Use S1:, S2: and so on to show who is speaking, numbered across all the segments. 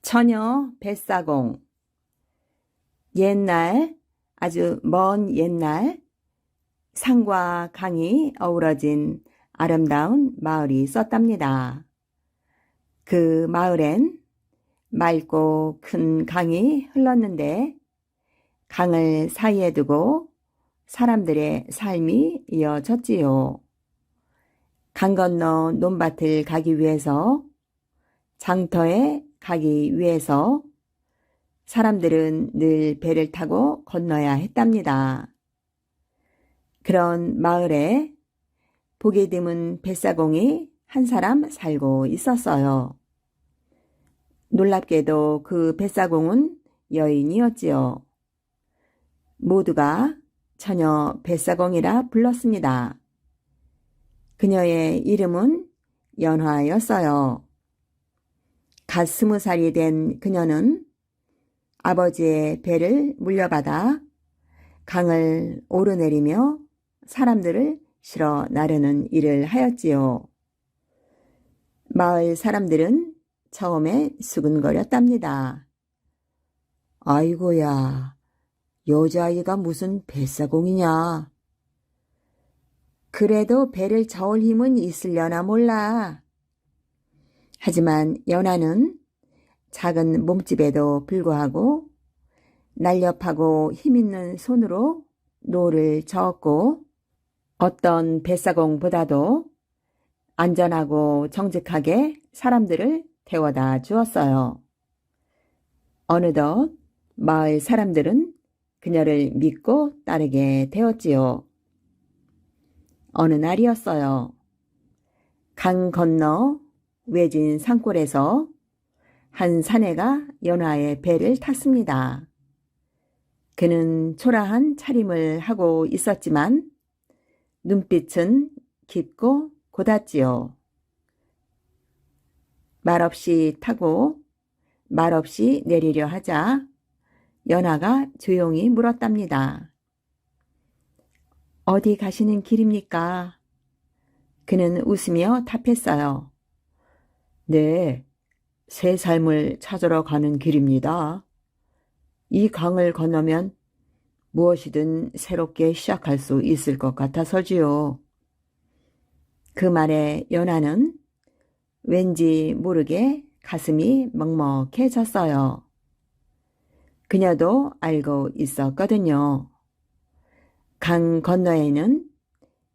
S1: 처녀 뱃사공. 옛날, 아주 먼 옛날, 산과 강이 어우러진 아름다운 마을이 있었답니다. 그 마을엔 맑고 큰 강이 흘렀는데 강을 사이에 두고 사람들의 삶이 이어졌지요. 강 건너 논밭을 가기 위해서, 장터에 가기 위해서 사람들은 늘 배를 타고 건너야 했답니다. 그런 마을에 보기 드문 뱃사공이 한 사람 살고 있었어요. 놀랍게도 그 뱃사공은 여인이었지요. 모두가 처녀 뱃사공이라 불렀습니다. 그녀의 이름은 연화였어요. 갓 20살이 된 그녀는 아버지의 배를 물려받아 강을 오르내리며 사람들을 실어 나르는 일을 하였지요. 마을 사람들은 처음에 수근거렸답니다. 아이고야, 여자아이가 무슨 뱃사공이냐. 그래도 배를 저을 힘은 있으려나 몰라. 하지만 연화는 작은 몸집에도 불구하고 날렵하고 힘있는 손으로 노를 저었고 어떤 뱃사공보다도 안전하고 정직하게 사람들을 태워다 주었어요. 어느덧 마을 사람들은 그녀를 믿고 따르게 되었지요. 어느 날이었어요. 강 건너 외진 산골에서 한 사내가 연화의 배를 탔습니다. 그는 초라한 차림을 하고 있었지만 눈빛은 깊고 고닫지요. 말없이 타고 말없이 내리려 하자 연화가 조용히 물었답니다. 어디 가시는 길입니까? 그는 웃으며 답했어요. 네, 새 삶을 찾으러 가는 길입니다. 이 강을 건너면 무엇이든 새롭게 시작할 수 있을 것 같아서지요. 그 말에 연화는 왠지 모르게 가슴이 먹먹해졌어요. 그녀도 알고 있었거든요. 강 건너에는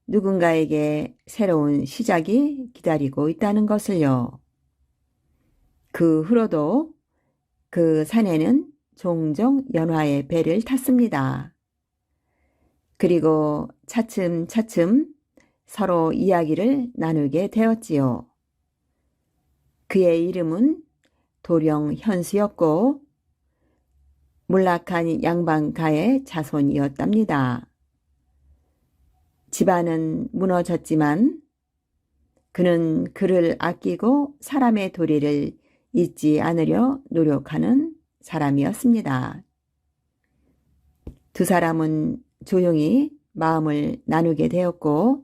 S1: 누군가에게 새로운 시작이 기다리고 있다는 것을요. 그 후로도 그 사내는 종종 연화의 배를 탔습니다. 그리고 차츰차츰 서로 이야기를 나누게 되었지요. 그의 이름은 도령현수였고 몰락한 양반가의 자손이었답니다. 집안은 무너졌지만 그는 그를 아끼고 사람의 도리를 잊지 않으려 노력하는 사람이었습니다. 두 사람은 조용히 마음을 나누게 되었고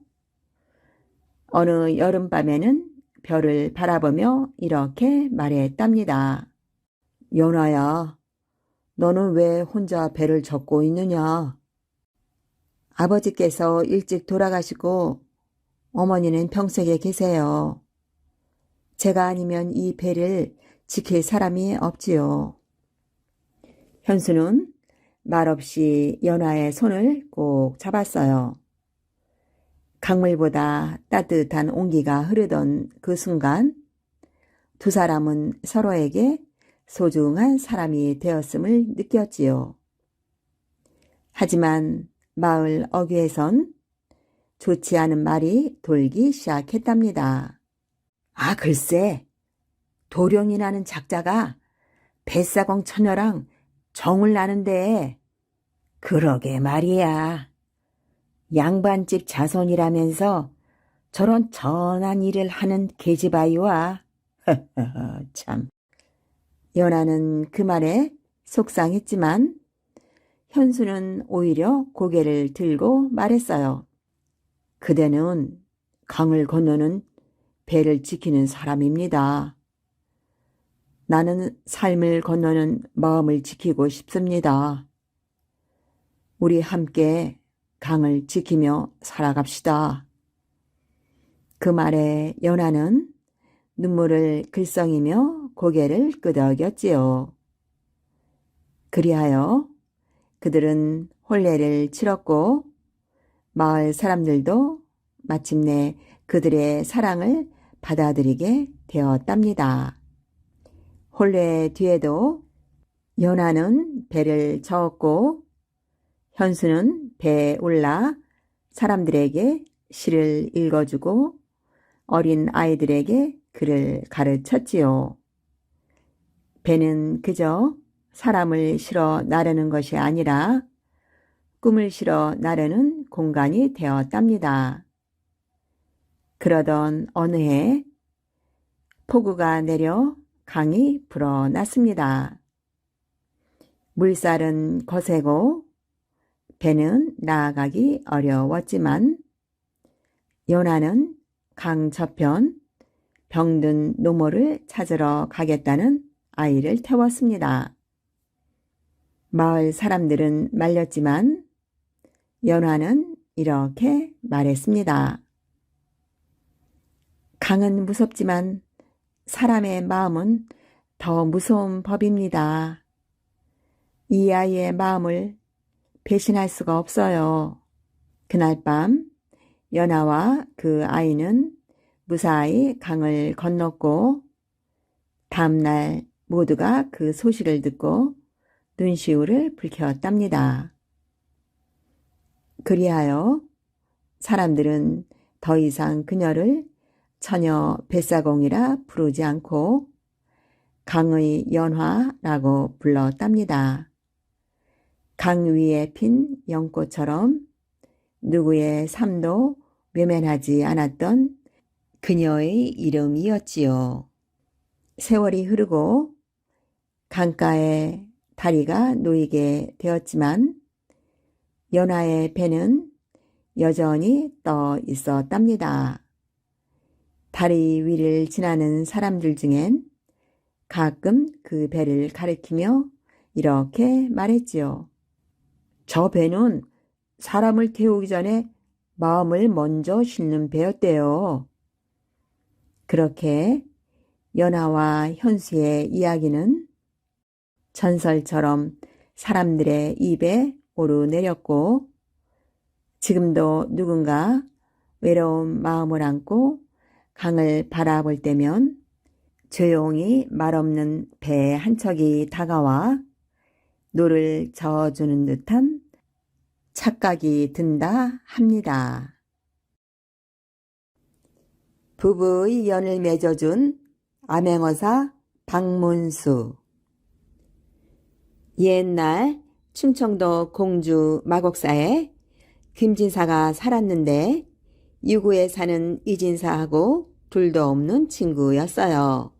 S1: 어느 여름밤에는 별을 바라보며 이렇게 말했답니다. 연화야, 너는 왜 혼자 배를 젓고 있느냐? 아버지께서 일찍 돌아가시고 어머니는 평생에 계세요. 제가 아니면 이 배를 지킬 사람이 없지요. 현수는 말없이 연화의 손을 꼭 잡았어요. 강물보다 따뜻한 온기가 흐르던 그 순간 두 사람은 서로에게 소중한 사람이 되었음을 느꼈지요. 하지만 마을 어귀에선 좋지 않은 말이 돌기 시작했답니다. 아, 글쎄, 도령이라는 작자가 뱃사공 처녀랑 정을 나는데. 그러게 말이야. 양반집 자손이라면서 저런 전한 일을 하는 계집아이와. 참. 연화는 그 말에 속상했지만 현수는 오히려 고개를 들고 말했어요. 그대는 강을 건너는 배를 지키는 사람입니다. 나는 삶을 건너는 마음을 지키고 싶습니다. 우리 함께 강을 지키며 살아갑시다. 그 말에 연하는 눈물을 글썽이며 고개를 끄덕였지요. 그리하여 그들은 혼례를 치렀고 마을 사람들도 마침내 그들의 사랑을 받아들이게 되었답니다. 혼례 뒤에도 연하는 배를 저었고 현수는 배에 올라 사람들에게 시를 읽어주고 어린 아이들에게 글을 가르쳤지요. 배는 그저 사람을 실어 나르는 것이 아니라 꿈을 실어 나르는 공간이 되었답니다. 그러던 어느 해 폭우가 내려 강이 불어났습니다. 물살은 거세고 배는 나아가기 어려웠지만 연하는 강 저편 병든 노모를 찾으러 가겠다는 아이를 태웠습니다. 마을 사람들은 말렸지만 연하는 이렇게 말했습니다. 강은 무섭지만 사람의 마음은 더 무서운 법입니다. 이 아이의 마음을 배신할 수가 없어요. 그날 밤 연하와 그 아이는 무사히 강을 건넜고 다음날 모두가 그 소식을 듣고 눈시울을 붉혔답니다. 그리하여 사람들은 더 이상 그녀를 처녀 뱃사공이라 부르지 않고 강의 연화라고 불렀답니다. 강 위에 핀 연꽃처럼 누구의 삶도 외면하지 않았던 그녀의 이름이었지요. 세월이 흐르고 강가에 다리가 놓이게 되었지만 연하의 배는 여전히 떠 있었답니다. 다리 위를 지나는 사람들 중엔 가끔 그 배를 가리키며 이렇게 말했지요. 저 배는 사람을 태우기 전에 마음을 먼저 싣는 배였대요. 그렇게 연하와 현수의 이야기는 전설처럼 사람들의 입에 오르내렸고 지금도 누군가 외로운 마음을 안고 강을 바라볼 때면 조용히 말없는 배 한 척이 다가와 노를 저어주는 듯한 착각이 든다 합니다. 부부의 연을 맺어준 암행어사 박문수. 옛날 충청도 공주 마곡사에 김진사가 살았는데 유구에 사는 이진사하고 둘도 없는 친구였어요.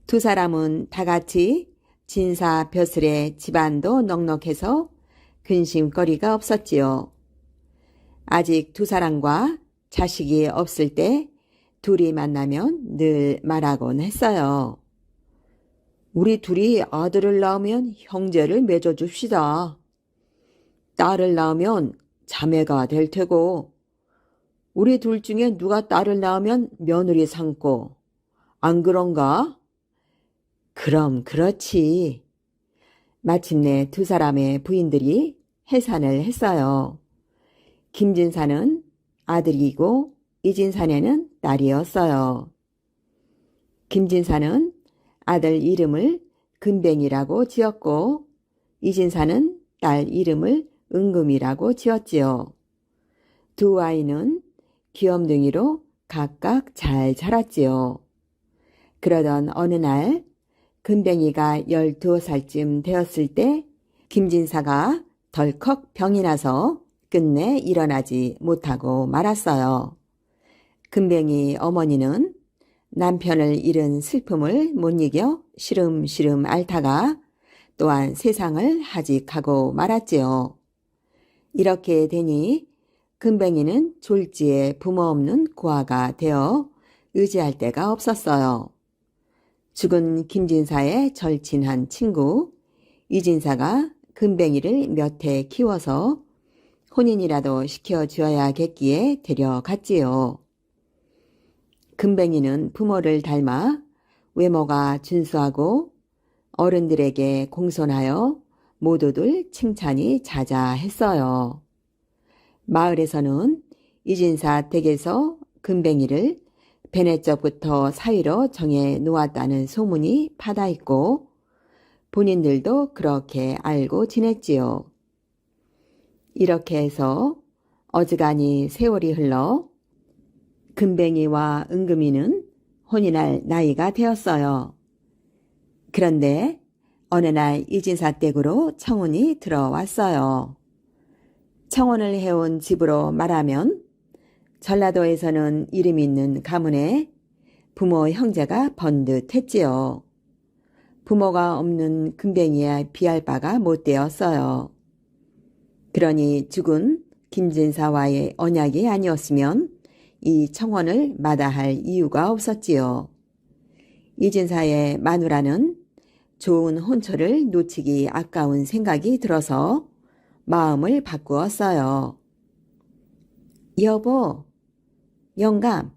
S1: 두 사람은 다같이 진사 벼슬에 집안도 넉넉해서 근심거리가 없었지요. 아직 두 사람과 자식이 없을 때 둘이 만나면 늘 말하곤 했어요. 우리 둘이 아들을 낳으면 형제를 맺어줍시다. 딸을 낳으면 자매가 될 테고 우리 둘 중에 누가 딸을 낳으면 며느리 삼고 안 그런가? 그럼 그렇지. 마침내 두 사람의 부인들이 해산을 했어요. 김진사는 아들이고 이진사네는 딸이었어요. 김진사는 아들 이름을 금뱅이라고 지었고 이진사는 딸 이름을 은금이라고 지었지요. 두 아이는 귀염둥이로 각각 잘 자랐지요. 그러던 어느 날 금뱅이가 12살쯤 되었을 때 김진사가 덜컥 병이 나서 끝내 일어나지 못하고 말았어요. 금뱅이 어머니는 남편을 잃은 슬픔을 못 이겨 시름시름 앓다가 또한 세상을 하직하고 말았지요. 이렇게 되니 금뱅이는 졸지에 부모 없는 고아가 되어 의지할 데가 없었어요. 죽은 김진사의 절친한 친구 이진사가 금뱅이를 몇 해 키워서 혼인이라도 시켜주어야겠기에 데려갔지요. 금뱅이는 부모를 닮아 외모가 준수하고 어른들에게 공손하여 모두들 칭찬이 자자했어요. 마을에서는 이진사 댁에서 금뱅이를 베네쩍부터 사위로 정해 놓았다는 소문이 파다있고 본인들도 그렇게 알고 지냈지요. 이렇게 해서 어지간히 세월이 흘러 금뱅이와 은금이는 혼인할 나이가 되었어요. 그런데 어느 날 이진사 댁으로 청혼이 들어왔어요. 청혼을 해온 집으로 말하면 전라도에서는 이름 있는 가문에 부모 형제가 번듯했지요. 부모가 없는 금뱅이에 비할 바가 못 되었어요. 그러니 죽은 김진사와의 언약이 아니었으면 이 청혼을 마다할 이유가 없었지요. 이진사의 마누라는 좋은 혼처를 놓치기 아까운 생각이 들어서 마음을 바꾸었어요. 여보, 영감,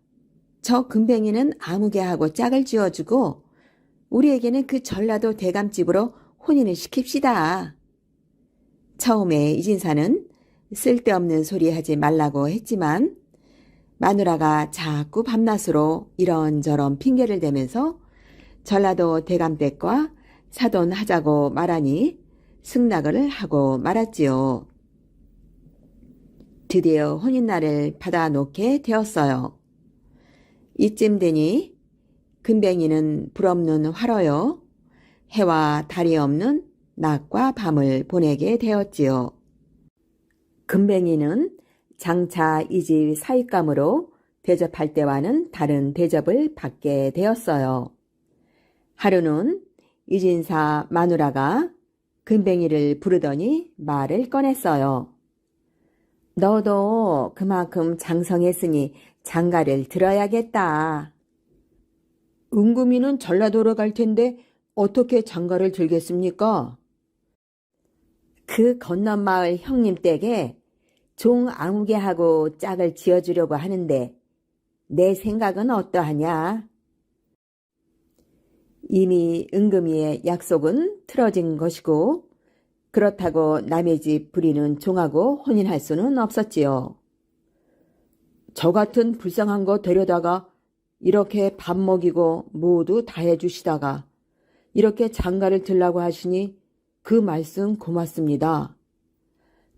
S1: 저 금뱅이는 아무개 하고 짝을 지어주고 우리에게는 그 전라도 대감집으로 혼인을 시킵시다. 처음에 이진사는 쓸데없는 소리 하지 말라고 했지만 마누라가 자꾸 밤낮으로 이런저런 핑계를 대면서 전라도 대감댁과 사돈하자고 말하니 승낙을 하고 말았지요. 드디어 혼인날을 받아놓게 되었어요. 이쯤 되니 금뱅이는 불없는 화로여 해와 달이 없는 낮과 밤을 보내게 되었지요. 금뱅이는 장차 이 집 사윗감으로 대접할 때와는 다른 대접을 받게 되었어요. 하루는 이진사 마누라가 금뱅이를 부르더니 말을 꺼냈어요. 너도 그만큼 장성했으니 장가를 들어야겠다. 은금이는 전라도로 갈 텐데 어떻게 장가를 들겠습니까? 그 건넌 마을 형님 댁에 종 아무개 하고 짝을 지어주려고 하는데 내 생각은 어떠하냐? 이미 은금이의 약속은 틀어진 것이고 그렇다고 남의 집 부리는 종하고 혼인할 수는 없었지요. 저 같은 불쌍한 거 데려다가 이렇게 밥 먹이고 모두 다 해주시다가 이렇게 장가를 들라고 하시니 그 말씀 고맙습니다.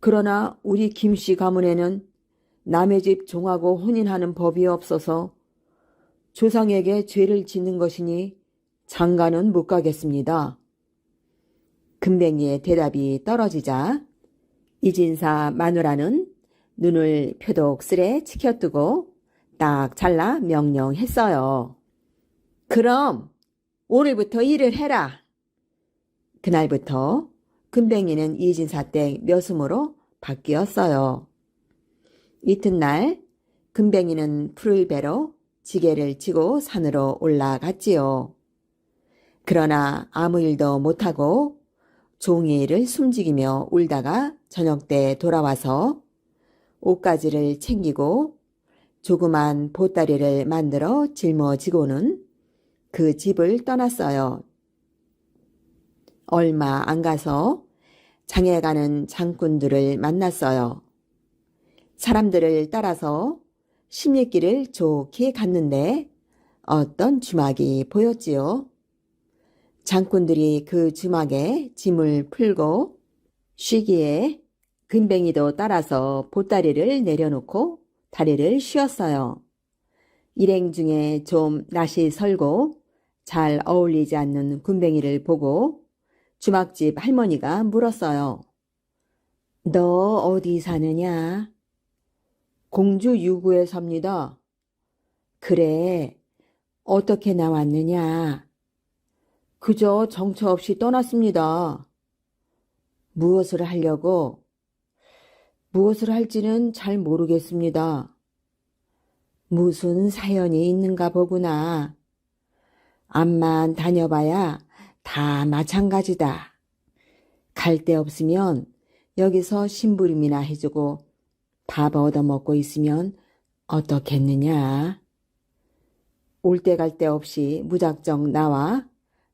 S1: 그러나 우리 김씨 가문에는 남의 집 종하고 혼인하는 법이 없어서 조상에게 죄를 짓는 것이니 장가는 못 가겠습니다. 금뱅이의 대답이 떨어지자 이진사 마누라는 눈을 표독스레 치켜뜨고 딱 잘라 명령했어요. 그럼 오늘부터 일을 해라. 그날부터 금뱅이는 이진사 댁 묘수으로 바뀌었어요. 이튿날 금뱅이는 풀을 베러 지게를 지고 산으로 올라갔지요. 그러나 아무 일도 못하고 종이를 숨지기며 울다가 저녁 때 돌아와서 옷가지를 챙기고 조그만 보따리를 만들어 짊어지고는 그 집을 떠났어요. 얼마 안 가서 장에 가는 장꾼들을 만났어요. 사람들을 따라서 십리길을 좋게 갔는데 어떤 주막이 보였지요. 장꾼들이 그 주막에 짐을 풀고 쉬기에 금뱅이도 따라서 보따리를 내려놓고 다리를 쉬었어요. 일행 중에 좀 낯이 설고 잘 어울리지 않는 금뱅이를 보고 주막집 할머니가 물었어요. 너 어디 사느냐? 공주 유구에 삽니다. 그래, 어떻게 나왔느냐? 그저 정처 없이 떠났습니다. 무엇을 하려고? 무엇을 할지는 잘 모르겠습니다. 무슨 사연이 있는가 보구나. 암만 다녀봐야 다 마찬가지다. 갈 데 없으면 여기서 심부름이나 해주고 밥 얻어먹고 있으면 어떻겠느냐. 올 데 갈 데 없이 무작정 나와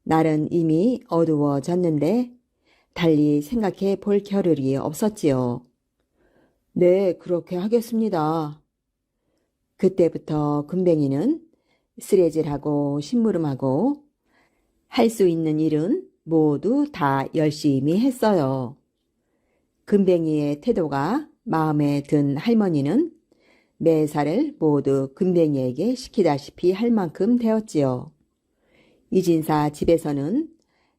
S1: 날은 이미 어두워졌는데 달리 생각해 볼 겨를이 없었지요. 네, 그렇게 하겠습니다. 그때부터 금뱅이는 쓰레질하고 심부름하고 할 수 있는 일은 모두 다 열심히 했어요. 금뱅이의 태도가 마음에 든 할머니는 매사를 모두 금뱅이에게 시키다시피 할 만큼 되었지요. 이진사 집에서는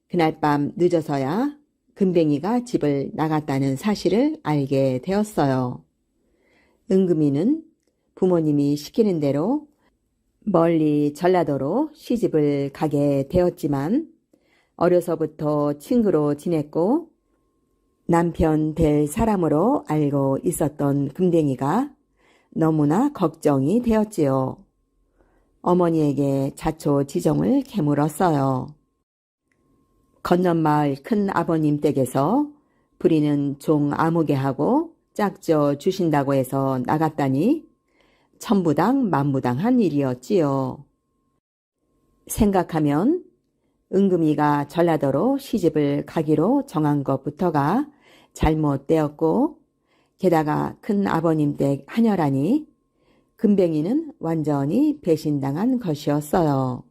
S1: 그날 밤 늦어서야 금뱅이가 집을 나갔다는 사실을 알게 되었어요. 은금이는 부모님이 시키는 대로 멀리 전라도로 시집을 가게 되었지만 어려서부터 친구로 지냈고 남편 될 사람으로 알고 있었던 금뱅이가 너무나 걱정이 되었지요. 어머니에게 자초지종을 캐물었어요. 건넌마을 큰 아버님 댁에서 부리는 종 아무개하고 짝져 주신다고 해서 나갔다니 천부당 만부당한 일이었지요. 생각하면 은금이가 전라도로 시집을 가기로 정한 것부터가 잘못되었고 게다가 큰 아버님 댁 하녀라니 금뱅이는 완전히 배신당한 것이었어요.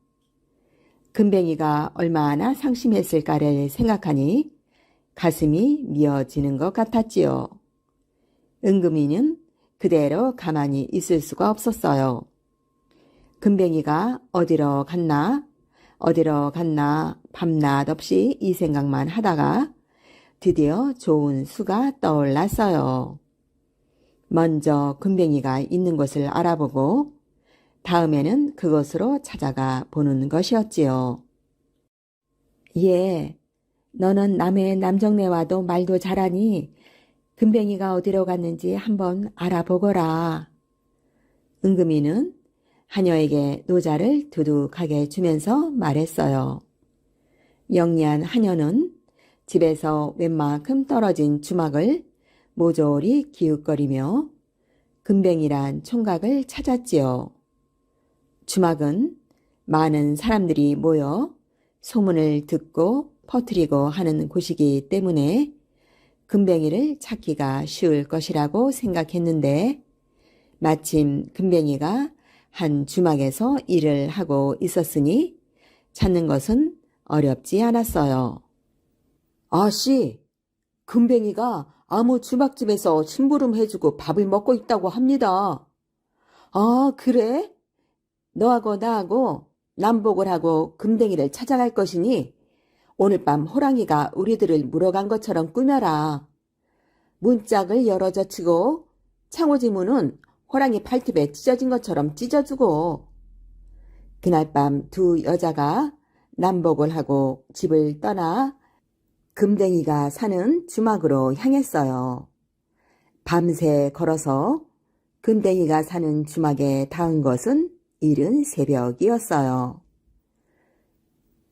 S1: 금뱅이가 얼마나 상심했을까를 생각하니 가슴이 미어지는 것 같았지요. 은금이는 그대로 가만히 있을 수가 없었어요. 금뱅이가 어디로 갔나 밤낮 없이 이 생각만 하다가 드디어 좋은 수가 떠올랐어요. 먼저 금뱅이가 있는 곳을 알아보고 다음에는 그곳으로 찾아가 보는 것이었지요. 예, 너는 남의 남정네와도 말도 잘하니 금뱅이가 어디로 갔는지 한번 알아보거라. 은금이는 하녀에게 노자를 두둑하게 주면서 말했어요. 영리한 하녀는 집에서 웬만큼 떨어진 주막을 모조리 기웃거리며 금뱅이란 총각을 찾았지요. 주막은 많은 사람들이 모여 소문을 듣고 퍼뜨리고 하는 곳이기 때문에 금뱅이를 찾기가 쉬울 것이라고 생각했는데 마침 금뱅이가 한 주막에서 일을 하고 있었으니 찾는 것은 어렵지 않았어요. 아씨, 금뱅이가 아무 주막집에서 심부름 해주고 밥을 먹고 있다고 합니다. 아, 그래? 너하고 나하고 남복을 하고 금뱅이를 찾아갈 것이니 오늘 밤 호랑이가 우리들을 물어간 것처럼 꾸며라. 문짝을 열어젖히고 창호지 문은 호랑이 팔뚝에 찢어진 것처럼 찢어주고. 그날 밤 두 여자가 남복을 하고 집을 떠나 금뱅이가 사는 주막으로 향했어요. 밤새 걸어서 금뱅이가 사는 주막에 닿은 것은 이른 새벽이었어요.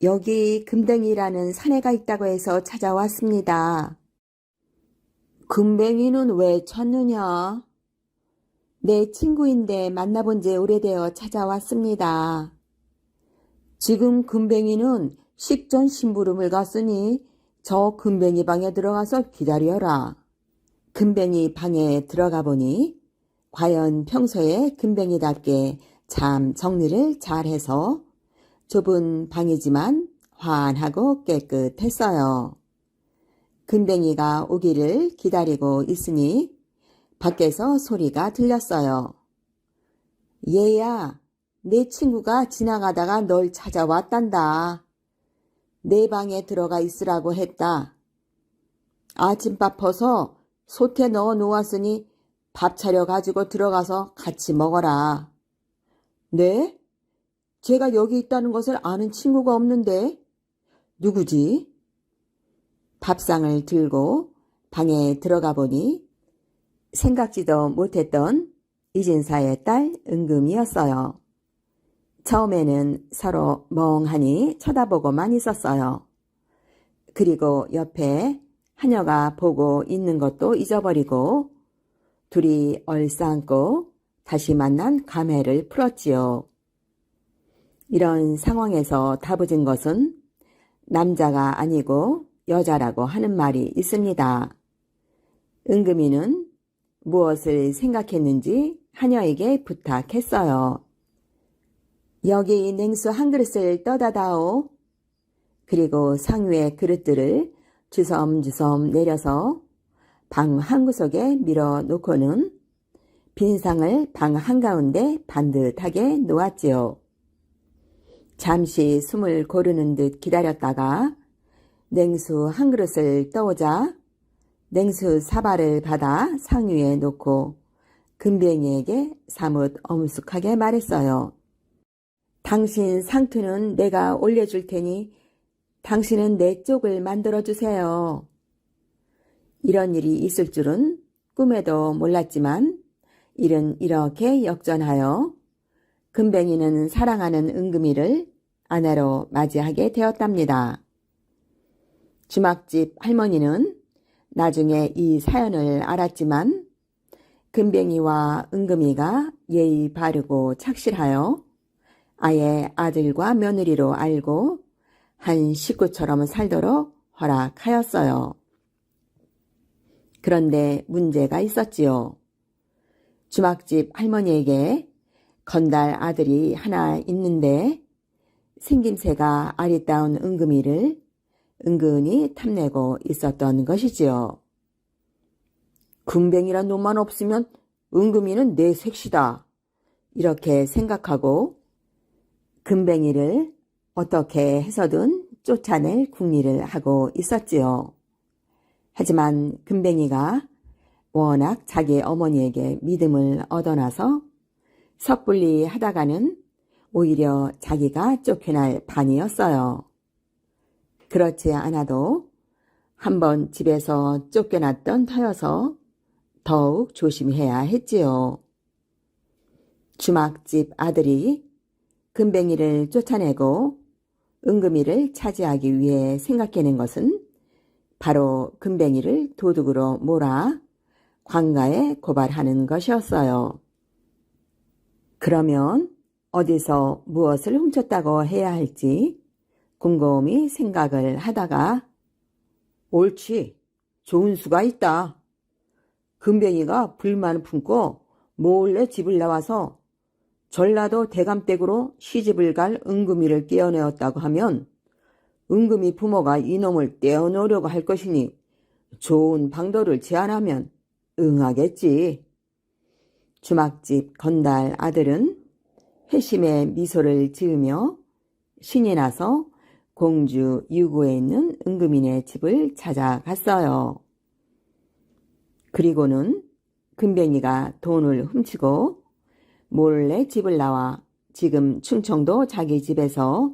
S1: 여기 금뱅이라는 사내가 있다고 해서 찾아왔습니다. 금뱅이는 왜 찾느냐? 내 친구인데 만나본 지 오래되어 찾아왔습니다. 지금 금뱅이는 식전 심부름을 갔으니 저 금뱅이 방에 들어가서 기다려라. 금뱅이 방에 들어가 보니 과연 평소에 금뱅이답게 참 정리를 잘해서 좁은 방이지만 환하고 깨끗했어요. 금뱅이가 오기를 기다리고 있으니 밖에서 소리가 들렸어요. 얘야, 내 친구가 지나가다가 널 찾아왔단다. 내 방에 들어가 있으라고 했다. 아침밥 퍼서 솥에 넣어 놓았으니 밥 차려 가지고 들어가서 같이 먹어라. 네? 제가 여기 있다는 것을 아는 친구가 없는데 누구지? 밥상을 들고 방에 들어가 보니 생각지도 못했던 이진사의 딸 은금이었어요. 처음에는 서로 멍하니 쳐다보고만 있었어요. 그리고 옆에 하녀가 보고 있는 것도 잊어버리고 둘이 얼싸안고 다시 만난 감회를 풀었지요. 이런 상황에서 다부진 것은 남자가 아니고 여자라고 하는 말이 있습니다. 은금이는 무엇을 생각했는지 하녀에게 부탁했어요. 여기 냉수 한 그릇을 떠다 다오. 그리고 상위의 그릇들을 주섬주섬 내려서 방 한구석에 밀어 놓고는 빈 상을 방 한가운데 반듯하게 놓았지요. 잠시 숨을 고르는 듯 기다렸다가 냉수 한 그릇을 떠오자 냉수 사발을 받아 상 위에 놓고 금뱅이에게 사뭇 엄숙하게 말했어요. 당신 상투는 내가 올려줄 테니 당신은 내 쪽을 만들어주세요. 이런 일이 있을 줄은 꿈에도 몰랐지만 일은 이렇게 역전하여 금뱅이는 사랑하는 은금이를 아내로 맞이하게 되었답니다. 주막집 할머니는 나중에 이 사연을 알았지만 금뱅이와 은금이가 예의 바르고 착실하여 아예 아들과 며느리로 알고 한 식구처럼 살도록 허락하였어요. 그런데 문제가 있었지요. 주막집 할머니에게 건달 아들이 하나 있는데 생김새가 아리따운 은금이를 은근히 탐내고 있었던 것이지요. 금뱅이란 놈만 없으면 은금이는 내 색시다. 이렇게 생각하고 금뱅이를 어떻게 해서든 쫓아낼 궁리를 하고 있었지요. 하지만 금뱅이가 워낙 자기 어머니에게 믿음을 얻어놔서 섣불리 하다가는 오히려 자기가 쫓겨날 판이었어요. 그렇지 않아도 한번 집에서 쫓겨났던 터여서 더욱 조심해야 했지요. 주막집 아들이 금뱅이를 쫓아내고 은금이를 차지하기 위해 생각해낸 것은 바로 금뱅이를 도둑으로 몰아 관가에 고발하는 것이었어요. 그러면 어디서 무엇을 훔쳤다고 해야 할지 곰곰이 생각을 하다가 옳지, 좋은 수가 있다. 금뱅이가 불만을 품고 몰래 집을 나와서 전라도 대감댁으로 시집을 갈 은금이를 떼어내었다고 하면 은금이 부모가 이놈을 떼어놓으려고 할 것이니 좋은 방도를 제안하면 응하겠지. 주막집 건달 아들은 회심의 미소를 지으며 신이 나서 공주 유구에 있는 은금이네 집을 찾아갔어요. 그리고는 금뱅이가 돈을 훔치고 몰래 집을 나와 지금 충청도 자기 집에서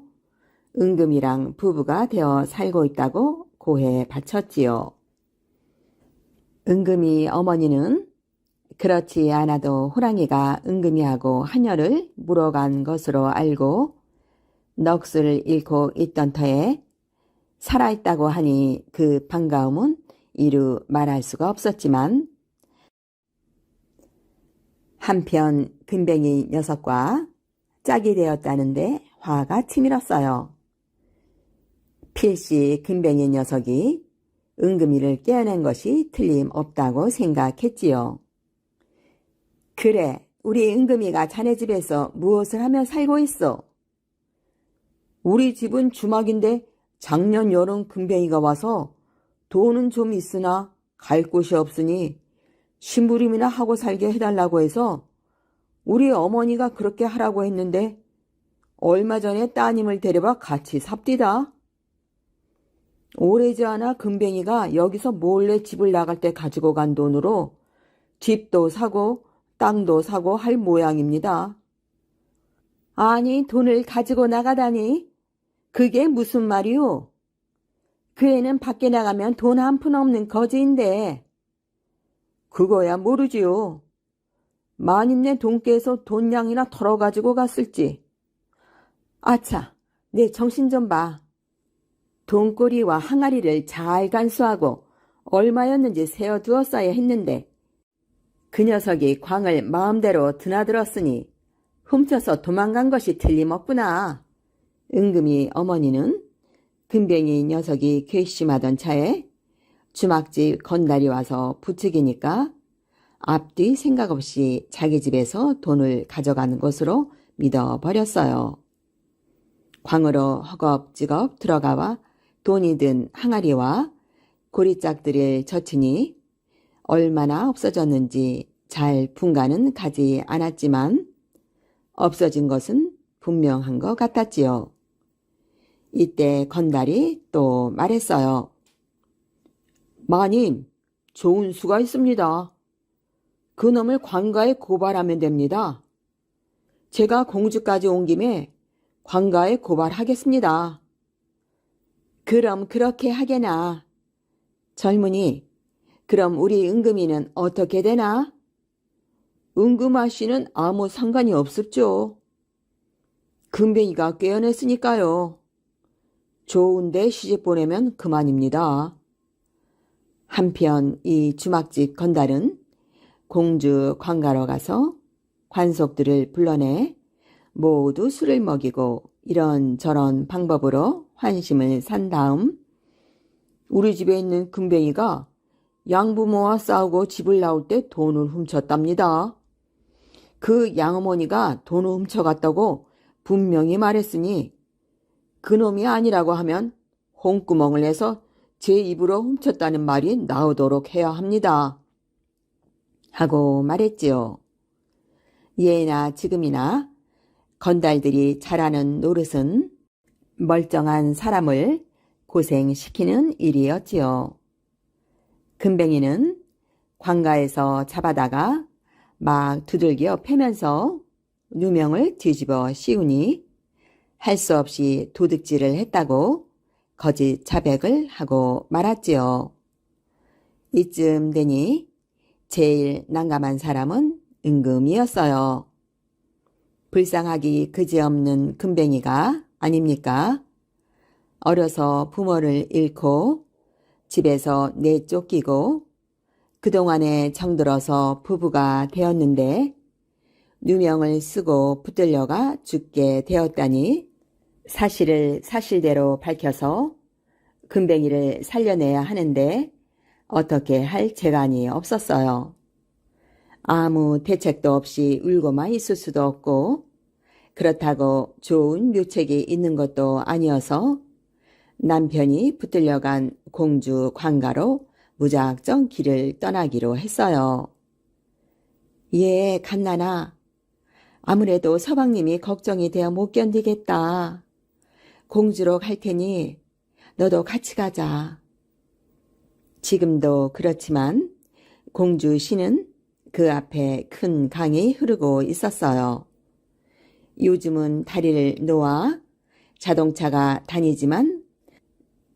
S1: 은금이랑 부부가 되어 살고 있다고 고해 바쳤지요. 은금이 어머니는 그렇지 않아도 호랑이가 은금이하고 하녀를 물어간 것으로 알고 넋을 잃고 있던 터에 살아있다고 하니 그 반가움은 이루 말할 수가 없었지만 한편 금뱅이 녀석과 짝이 되었다는데 화가 치밀었어요. 필시 금뱅이 녀석이 은금이를 깨어낸 것이 틀림없다고 생각했지요. 그래, 우리 은금이가 자네 집에서 무엇을 하며 살고 있어? 우리 집은 주막인데 작년 여름 금뱅이가 와서 돈은 좀 있으나 갈 곳이 없으니 심부름이나 하고 살게 해달라고 해서 우리 어머니가 그렇게 하라고 했는데 얼마 전에 따님을 데려와 같이 삽디다. 오래지 않아 금뱅이가 여기서 몰래 집을 나갈 때 가지고 간 돈으로 집도 사고 땅도 사고 할 모양입니다. 아니, 돈을 가지고 나가다니? 그게 무슨 말이오? 그 애는 밖에 나가면 돈 한 푼 없는 거지인데. 그거야 모르지요. 만일 내 돈께서 돈량이나 털어가지고 갔을지 아차, 내 정신 좀 봐. 돈꼬리와 항아리를 잘 간수하고 얼마였는지 세어두었어야 했는데 그 녀석이 광을 마음대로 드나들었으니 훔쳐서 도망간 것이 틀림없구나. 은금이 어머니는 금뱅이 녀석이 괘씸하던 차에 주막집 건달이 와서 부추기니까 앞뒤 생각 없이 자기 집에서 돈을 가져가는 것으로 믿어버렸어요. 광으로 허겁지겁 들어가와 돈이 든 항아리와 고리짝들을 젖히니 얼마나 없어졌는지 잘 분간은 가지 않았지만 없어진 것은 분명한 것 같았지요. 이때 건달이 또 말했어요. 마님, 좋은 수가 있습니다. 그놈을 관가에 고발하면 됩니다. 제가 공주까지 온 김에 관가에 고발하겠습니다. 그럼 그렇게 하게나. 젊은이, 그럼 우리 은금이는 어떻게 되나? 은금아 씨는 아무 상관이 없었죠. 금뱅이가 깨어냈으니까요. 좋은데 시집 보내면 그만입니다. 한편 이 주막집 건달은 공주 관가로 가서 관속들을 불러내 모두 술을 먹이고 이런저런 방법으로 환심을 산 다음 우리 집에 있는 금뱅이가 양부모와 싸우고 집을 나올 때 돈을 훔쳤답니다. 그 양어머니가 돈을 훔쳐갔다고 분명히 말했으니 그놈이 아니라고 하면 홍구멍을 내서 제 입으로 훔쳤다는 말이 나오도록 해야 합니다. 하고 말했지요. 예나 지금이나 건달들이 잘하는 노릇은 멀쩡한 사람을 고생시키는 일이었지요. 금뱅이는 관가에서 잡아다가 막 두들겨 패면서 누명을 뒤집어 씌우니 할 수 없이 도둑질을 했다고 거짓 자백을 하고 말았지요. 이쯤 되니 제일 난감한 사람은 은금이었어요. 불쌍하기 그지없는 금뱅이가 아닙니까? 어려서 부모를 잃고 집에서 내쫓기고 그동안에 정들어서 부부가 되었는데 누명을 쓰고 붙들려가 죽게 되었다니 사실을 사실대로 밝혀서 금뱅이를 살려내야 하는데 어떻게 할 재간이 없었어요. 아무 대책도 없이 울고만 있을 수도 없고 그렇다고 좋은 묘책이 있는 것도 아니어서 남편이 붙들려간 공주 관가로 무작정 길을 떠나기로 했어요. 예, 갓나나. 아무래도 서방님이 걱정이 되어 못 견디겠다. 공주로 갈 테니 너도 같이 가자. 지금도 그렇지만 공주 시는 그 앞에 큰 강이 흐르고 있었어요. 요즘은 다리를 놓아 자동차가 다니지만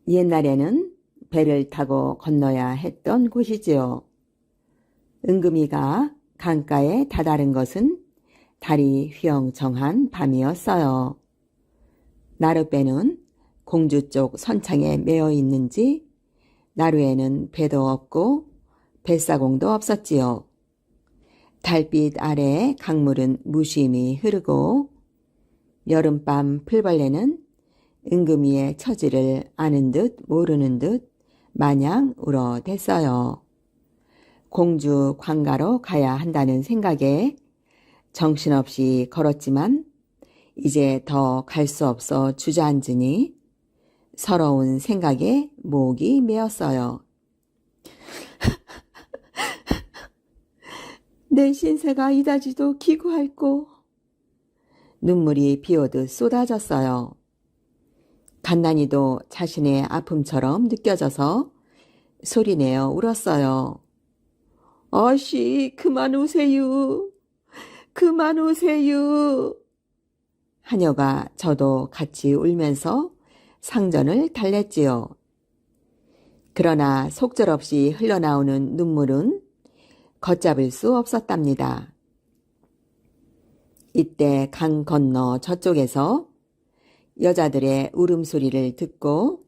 S1: 옛날에는 배를 타고 건너야 했던 곳이지요. 은금이가 강가에 다다른 것은 달이 휘영청한 밤이었어요. 나룻배는 공주 쪽 선창에 매어 있는지 나루에는 배도 없고 뱃사공도 없었지요. 달빛 아래 강물은 무심히 흐르고 여름밤 풀벌레는 은금이의 처지를 아는 듯 모르는 듯 마냥 울어댔어요. 공주 관가로 가야 한다는 생각에 정신없이 걸었지만 이제 더 갈 수 없어 주저앉으니 서러운 생각에 목이 메었어요. 내 신세가 이다지도 기구할꼬. 눈물이 비오듯 쏟아졌어요. 간난이도 자신의 아픔처럼 느껴져서 소리내어 울었어요. 아씨, 그만 우세요. 그만 우세요. 하녀가 저도 같이 울면서 상전을 달랬지요. 그러나 속절없이 흘러나오는 눈물은 걷잡을 수 없었답니다. 이때 강 건너 저쪽에서 여자들의 울음소리를 듣고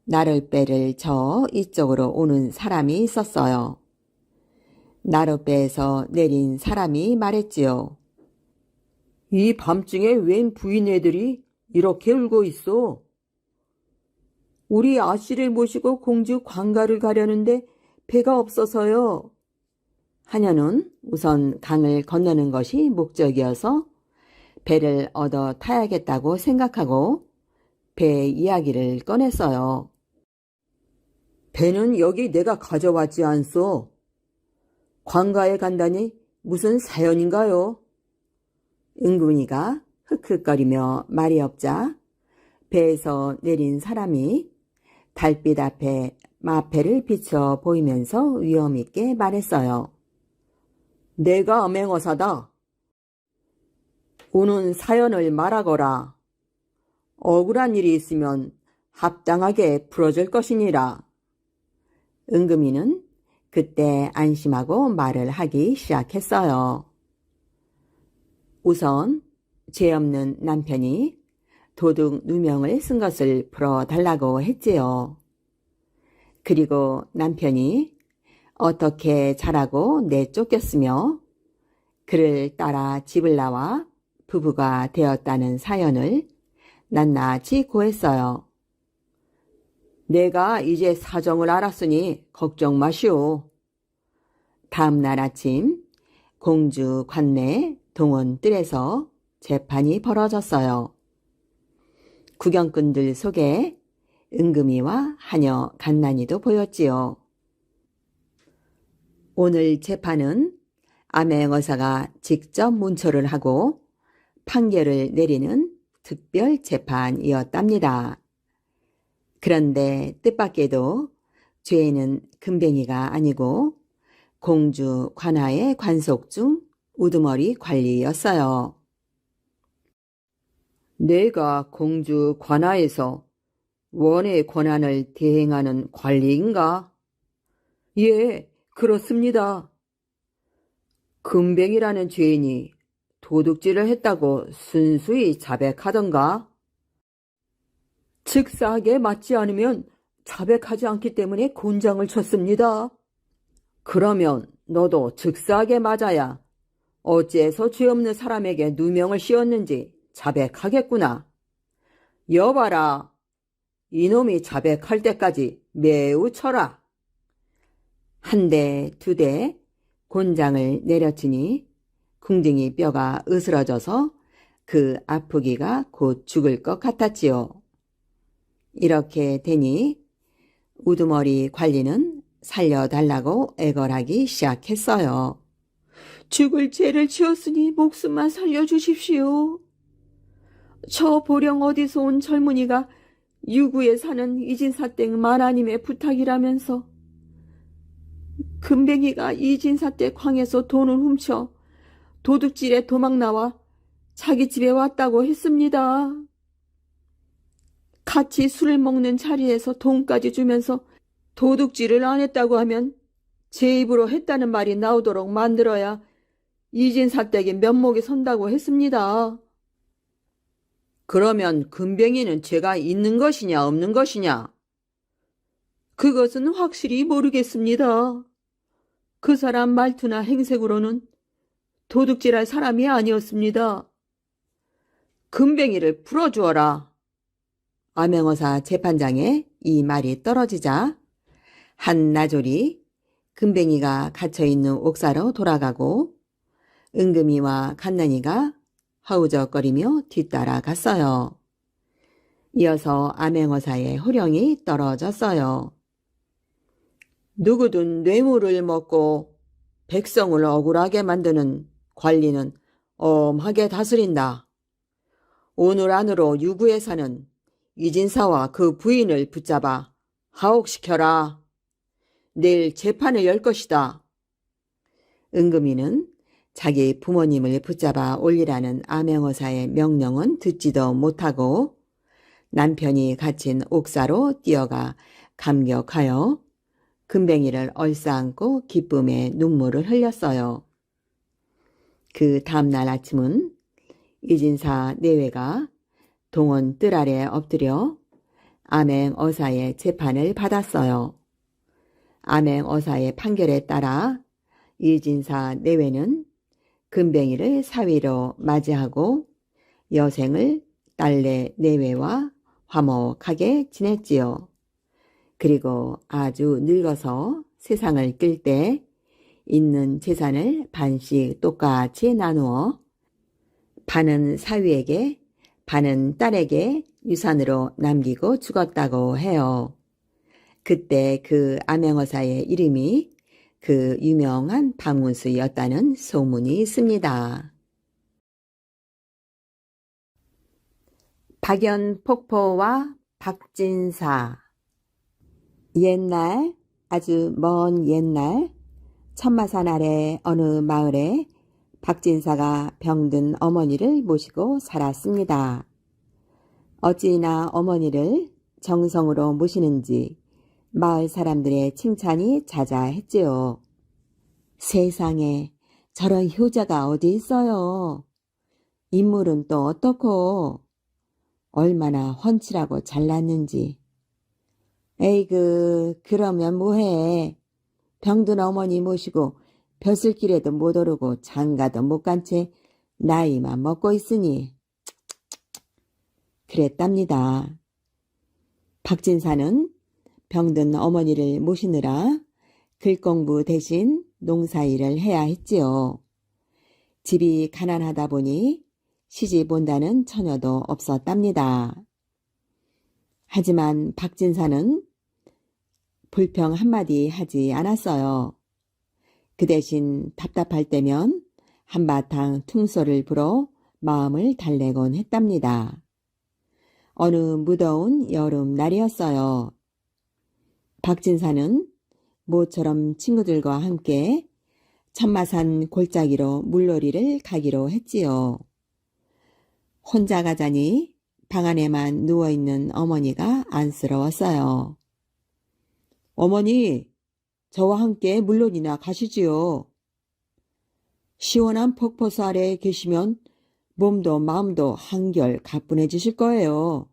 S1: 나룻배를 저 이쪽으로 오는 사람이 있었어요. 나룻배에서 내린 사람이 말했지요. 이 밤중에 웬 부인애들이 이렇게 울고 있어? 우리 아씨를 모시고 공주 관가를 가려는데 배가 없어서요. 하녀는 우선 강을 건너는 것이 목적이어서 배를 얻어 타야겠다고 생각하고 배 이야기를 꺼냈어요. 배는 여기 내가 가져왔지 않소. 관가에 간다니 무슨 사연인가요? 은근이가 흑흑거리며 말이 없자 배에서 내린 사람이 달빛 앞에 마패를 비춰 보이면서 위엄있게 말했어요. 내가 맹어사다. 오는 사연을 말하거라. 억울한 일이 있으면 합당하게 풀어줄 것이니라. 은금이는 그때 안심하고 말을 하기 시작했어요. 우선 죄 없는 남편이 도둑 누명을 쓴 것을 풀어달라고 했지요. 그리고 남편이 어떻게 자라고 내쫓겼으며 그를 따라 집을 나와 부부가 되었다는 사연을 낱낱이 고했어요. 내가 이제 사정을 알았으니 걱정 마시오. 다음 날 아침 공주 관내 동원뜰에서 재판이 벌어졌어요. 구경꾼들 속에 은금이와 하녀 간난이도 보였지요. 오늘 재판은 암행어사가 직접 문초를 하고 판결을 내리는 특별 재판이었답니다. 그런데 뜻밖에도 죄인은 금뱅이가 아니고 공주 관하의 관속 중 우두머리 관리였어요. 내가 공주 관하에서 원의 권한을 대행하는 관리인가? 예, 그렇습니다. 금뱅이라는 죄인이 도둑질을 했다고 순수히 자백하던가? 즉사하게 맞지 않으면 자백하지 않기 때문에 곤장을 쳤습니다. 그러면 너도 즉사하게 맞아야 어째서 죄 없는 사람에게 누명을 씌웠는지 자백하겠구나. 여봐라. 이놈이 자백할 때까지 매우 쳐라. 한 대, 두 대 곤장을 내려치니 궁둥이 뼈가 으스러져서 그 아프기가 곧 죽을 것 같았지요. 이렇게 되니 우두머리 관리는 살려달라고 애걸하기 시작했어요. 죽을 죄를 지었으니 목숨만 살려주십시오. 저 보령 어디서 온 젊은이가 유구에 사는 이진사댁 마나님의 부탁이라면서 금뱅이가 이진사댁 광에서 돈을 훔쳐 도둑질에 도망나와 자기 집에 왔다고 했습니다. 같이 술을 먹는 자리에서 돈까지 주면서 도둑질을 안 했다고 하면 제 입으로 했다는 말이 나오도록 만들어야 이진사댁의 면목이 선다고 했습니다. 그러면 금뱅이는 죄가 있는 것이냐 없는 것이냐? 그것은 확실히 모르겠습니다. 그 사람 말투나 행색으로는 도둑질할 사람이 아니었습니다. 금뱅이를 풀어주어라. 암행어사 재판장에 이 말이 떨어지자 한 나졸이 금뱅이가 갇혀있는 옥사로 돌아가고 은금이와 간난이가 허우적거리며 뒤따라 갔어요. 이어서 암행어사의 호령이 떨어졌어요. 누구든 뇌물을 먹고 백성을 억울하게 만드는 관리는 엄하게 다스린다. 오늘 안으로 유구에 사는 이진사와 그 부인을 붙잡아 하옥시켜라. 내일 재판을 열 것이다. 은금이는 자기 부모님을 붙잡아 올리라는 암행어사의 명령은 듣지도 못하고 남편이 갇힌 옥사로 뛰어가 감격하여 금뱅이를 얼싸안고 기쁨의 눈물을 흘렸어요. 그 다음날 아침은 이진사 내외가 동원 뜰 아래 엎드려 암행어사의 재판을 받았어요. 암행어사의 판결에 따라 이진사 내외는 금뱅이를 사위로 맞이하고 여생을 딸내 내외와 화목하게 지냈지요. 그리고 아주 늙어서 세상을 뜰 때 있는 재산을 반씩 똑같이 나누어 반은 사위에게 반은 딸에게 유산으로 남기고 죽었다고 해요. 그때 그 암행어사의 이름이 그 유명한 박문수였다는 소문이 있습니다. 박연폭포와 박진사. 옛날, 아주 먼 옛날, 천마산 아래 어느 마을에 박진사가 병든 어머니를 모시고 살았습니다. 어찌나 어머니를 정성으로 모시는지 마을 사람들의 칭찬이 자자했지요. 세상에 저런 효자가 어디 있어요. 인물은 또 어떻고 얼마나 훤칠하고 잘났는지. 에이그 그러면 뭐해. 병든 어머니 모시고 벼슬길에도 못 오르고 장가도 못 간 채 나이만 먹고 있으니 그랬답니다. 박진사는 병든 어머니를 모시느라 글공부 대신 농사일을 해야 했지요. 집이 가난하다 보니 시집 온다는 처녀도 없었답니다. 하지만 박진사는 불평 한마디 하지 않았어요. 그 대신 답답할 때면 한바탕 퉁소를 불어 마음을 달래곤 했답니다. 어느 무더운 여름 날이었어요. 박진사는 모처럼 친구들과 함께 천마산 골짜기로 물놀이를 가기로 했지요. 혼자 가자니 방 안에만 누워있는 어머니가 안쓰러웠어요. 어머니, 저와 함께 물놀이나 가시지요. 시원한 폭포수 아래에 계시면 몸도 마음도 한결 가뿐해지실 거예요.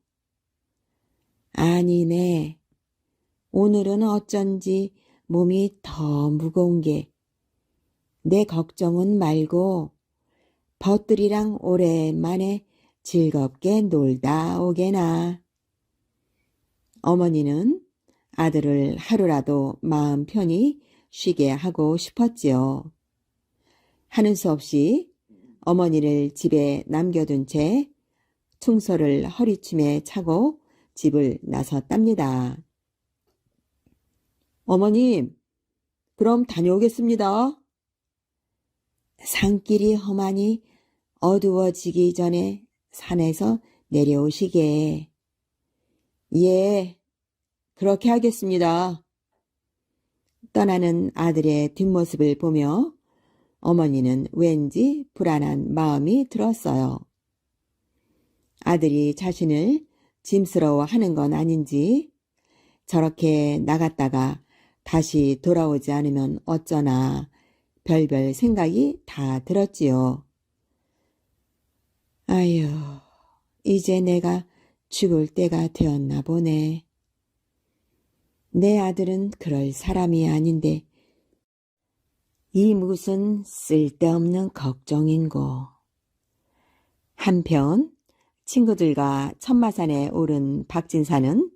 S1: 아니네. 오늘은 어쩐지 몸이 더 무거운 게 내 걱정은 말고 벗들이랑 오랜만에 즐겁게 놀다 오게나. 어머니는 아들을 하루라도 마음 편히 쉬게 하고 싶었지요. 하는 수 없이 어머니를 집에 남겨둔 채 퉁소를 허리춤에 차고 집을 나섰답니다. 어머님, 그럼 다녀오겠습니다. 산길이 험하니 어두워지기 전에 산에서 내려오시게. 예, 그렇게 하겠습니다. 떠나는 아들의 뒷모습을 보며 어머니는 왠지 불안한 마음이 들었어요. 아들이 자신을 짐스러워하는 건 아닌지 저렇게 나갔다가 다시 돌아오지 않으면 어쩌나 별별 생각이 다 들었지요. 아유, 이제 내가 죽을 때가 되었나 보네. 내 아들은 그럴 사람이 아닌데 이 무슨 쓸데없는 걱정인고. 한편 친구들과 천마산에 오른 박진사는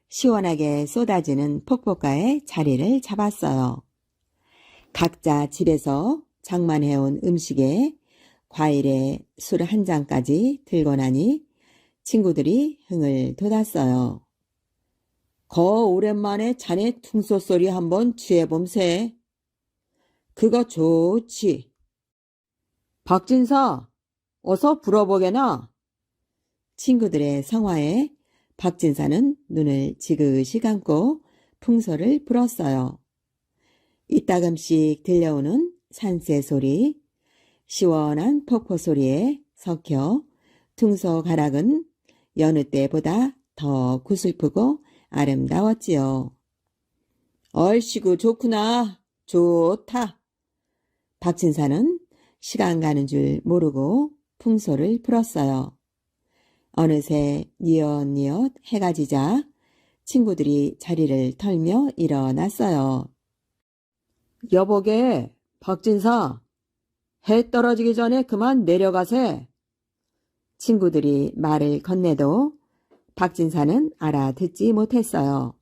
S1: 시원하게 쏟아지는 폭포가에 자리를 잡았어요. 각자 집에서 장만해온 음식에 과일에 술 한 잔까지 들고 나니 친구들이 흥을 돋았어요. 거 오랜만에 자네 퉁소 소리 한번 취해봄세. 그거 좋지. 박진사, 어서 불어보게나. 친구들의 성화에 박진사는 눈을 지그시 감고 풍소를 불었어요. 이따금씩 들려오는 산새 소리, 시원한 폭포 소리에 섞여 퉁소 가락은 여느 때보다 더 구슬프고 아름다웠지요. 얼씨구 좋구나. 좋다. 박진사는 시간 가는 줄 모르고 풍소를 풀었어요. 어느새 뉘엿뉘엿 해가 지자 친구들이 자리를 털며 일어났어요. 여보게, 박진사, 해 떨어지기 전에 그만 내려가세. 친구들이 말을 건네도 박진사는 알아듣지 못했어요.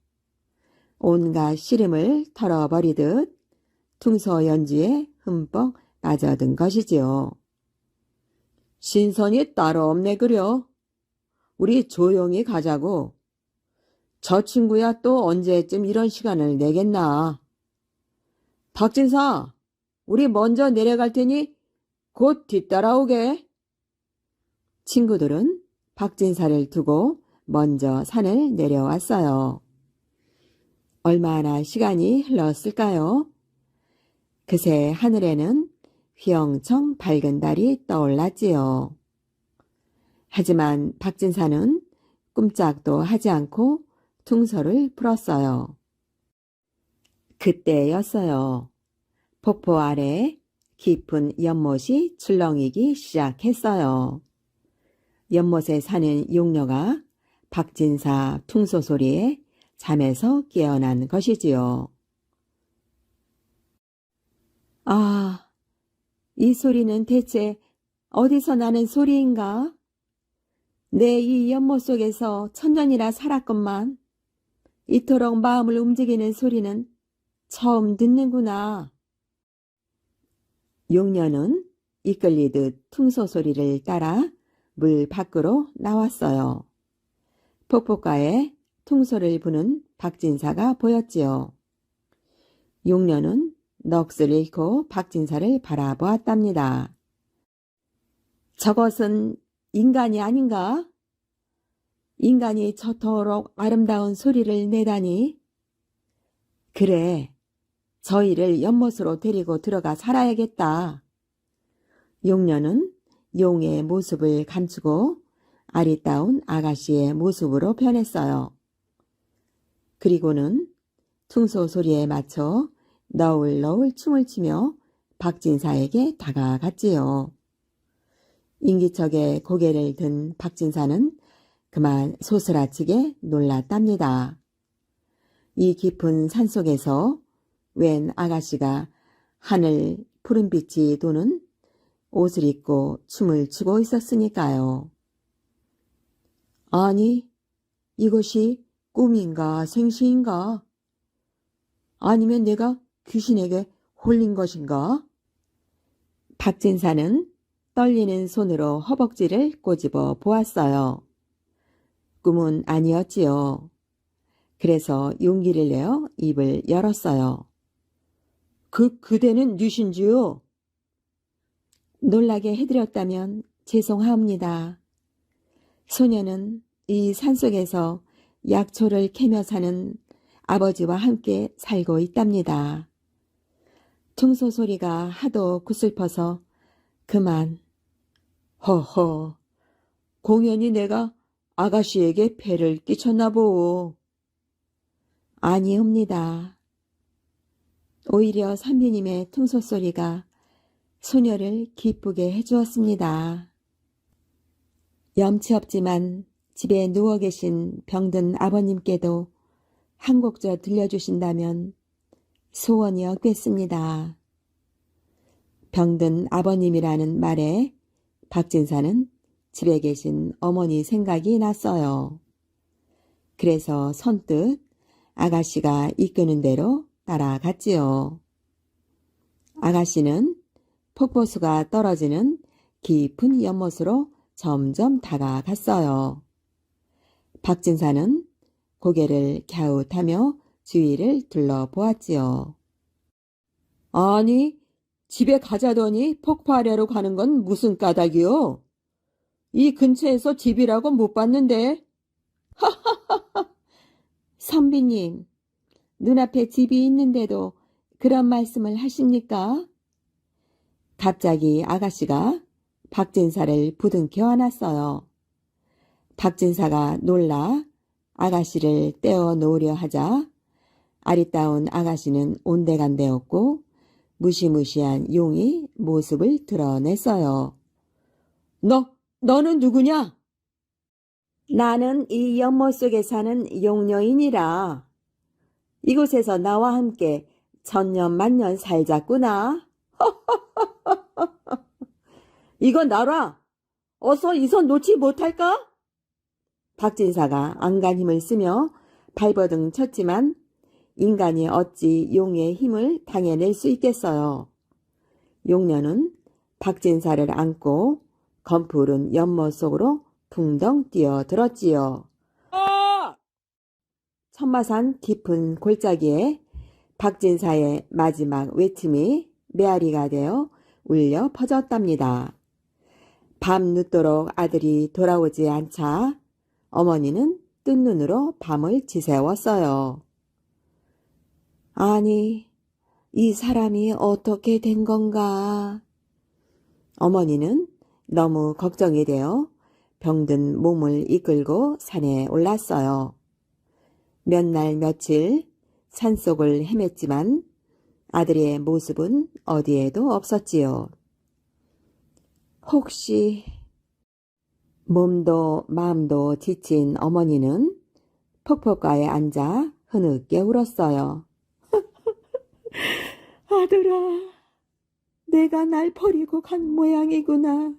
S1: 온갖 시름을 털어버리듯 퉁소 연주에 흠뻑 빠져든 것이지요. 신선이 따로 없네 그려. 우리 조용히 가자고. 저 친구야 또 언제쯤 이런 시간을 내겠나. 박진사, 우리 먼저 내려갈 테니 곧 뒤따라오게. 친구들은 박진사를 두고 먼저 산을 내려왔어요. 얼마나 시간이 흘렀을까요? 그새 하늘에는 휘영청 밝은 달이 떠올랐지요. 하지만 박진사는 꼼짝도 하지 않고 퉁소를 풀었어요. 그때였어요. 폭포 아래 깊은 연못이 출렁이기 시작했어요. 연못에 사는 용녀가 박진사 퉁소 소리에 잠에서 깨어난 것이지요. 아, 이 소리는 대체 어디서 나는 소리인가? 내 이 연못 속에서 천년이나 살았건만 이토록 마음을 움직이는 소리는 처음 듣는구나. 용녀는 이끌리듯 퉁소 소리를 따라 물 밖으로 나왔어요. 폭포가에 퉁소를 부는 박진사가 보였지요. 용녀는 넋을 잃고 박진사를 바라보았답니다. 저것은 인간이 아닌가? 인간이 저토록 아름다운 소리를 내다니. 그래, 저희를 연못으로 데리고 들어가 살아야겠다. 용녀는 용의 모습을 감추고 아리따운 아가씨의 모습으로 변했어요. 그리고는 퉁소 소리에 맞춰 너울너울 춤을 추며 박진사에게 다가갔지요. 인기척에 고개를 든 박진사는 그만 소스라치게 놀랐답니다. 이 깊은 산속에서 웬 아가씨가 하늘 푸른빛이 도는 옷을 입고 춤을 추고 있었으니까요. 아니, 이것이 꿈인가 생시인가? 아니면 내가 귀신에게 홀린 것인가? 박진사는 떨리는 손으로 허벅지를 꼬집어 보았어요. 꿈은 아니었지요. 그래서 용기를 내어 입을 열었어요. 그대는 누신지요? 놀라게 해드렸다면 죄송합니다. 소녀는 이 산속에서 약초를 캐며 사는 아버지와 함께 살고 있답니다. 퉁소 소리가 하도 구슬퍼서 그만. 허허, 공연히 내가 아가씨에게 폐를 끼쳤나 보오. 아니옵니다. 오히려 선비님의 퉁소 소리가 소녀를 기쁘게 해주었습니다. 염치 없지만 집에 누워 계신 병든 아버님께도 한 곡저 들려주신다면 소원이 얻겠습니다. 병든 아버님이라는 말에 박진사는 집에 계신 어머니 생각이 났어요. 그래서 선뜻 아가씨가 이끄는 대로 따라갔지요. 아가씨는 폭포수가 떨어지는 깊은 연못으로 점점 다가갔어요. 박진사는 고개를 갸웃하며 주위를 둘러보았지요. 아니, 집에 가자더니 폭포 아래로 가는 건 무슨 까닭이요? 이 근처에서 집이라고 못 봤는데. 선비님, 눈앞에 집이 있는데도 그런 말씀을 하십니까? 갑자기 아가씨가 박진사를 부둥켜 안았어요. 박진사가 놀라 아가씨를 떼어 놓으려 하자 아리따운 아가씨는 온데간데 없고 무시무시한 용이 모습을 드러냈어요. 너는 누구냐? 나는 이 연못 속에 사는 용녀이니라. 이곳에서 나와 함께 천년만년 살자꾸나. 이건 나라. 어서 이 손 놓지 못할까? 박진사가 안간 힘을 쓰며 발버둥 쳤지만 인간이 어찌 용의 힘을 당해낼 수 있겠어요. 용녀는 박진사를 안고 검푸른 연못 속으로 붕덩 뛰어들었지요. 천마산 깊은 골짜기에 박진사의 마지막 외침이 메아리가 되어 울려 퍼졌답니다. 밤 늦도록 아들이 돌아오지 않자 어머니는 뜬 눈으로 밤을 지새웠어요. 아니, 이 사람이 어떻게 된 건가? 어머니는 너무 걱정이 되어 병든 몸을 이끌고 산에 올랐어요. 몇 날 며칠 산속을 헤맸지만 아들의 모습은 어디에도 없었지요. 혹시 몸도 마음도 지친 어머니는 폭포가에 앉아 흐느껴 울었어요. 아들아, 내가 날 버리고 간 모양이구나.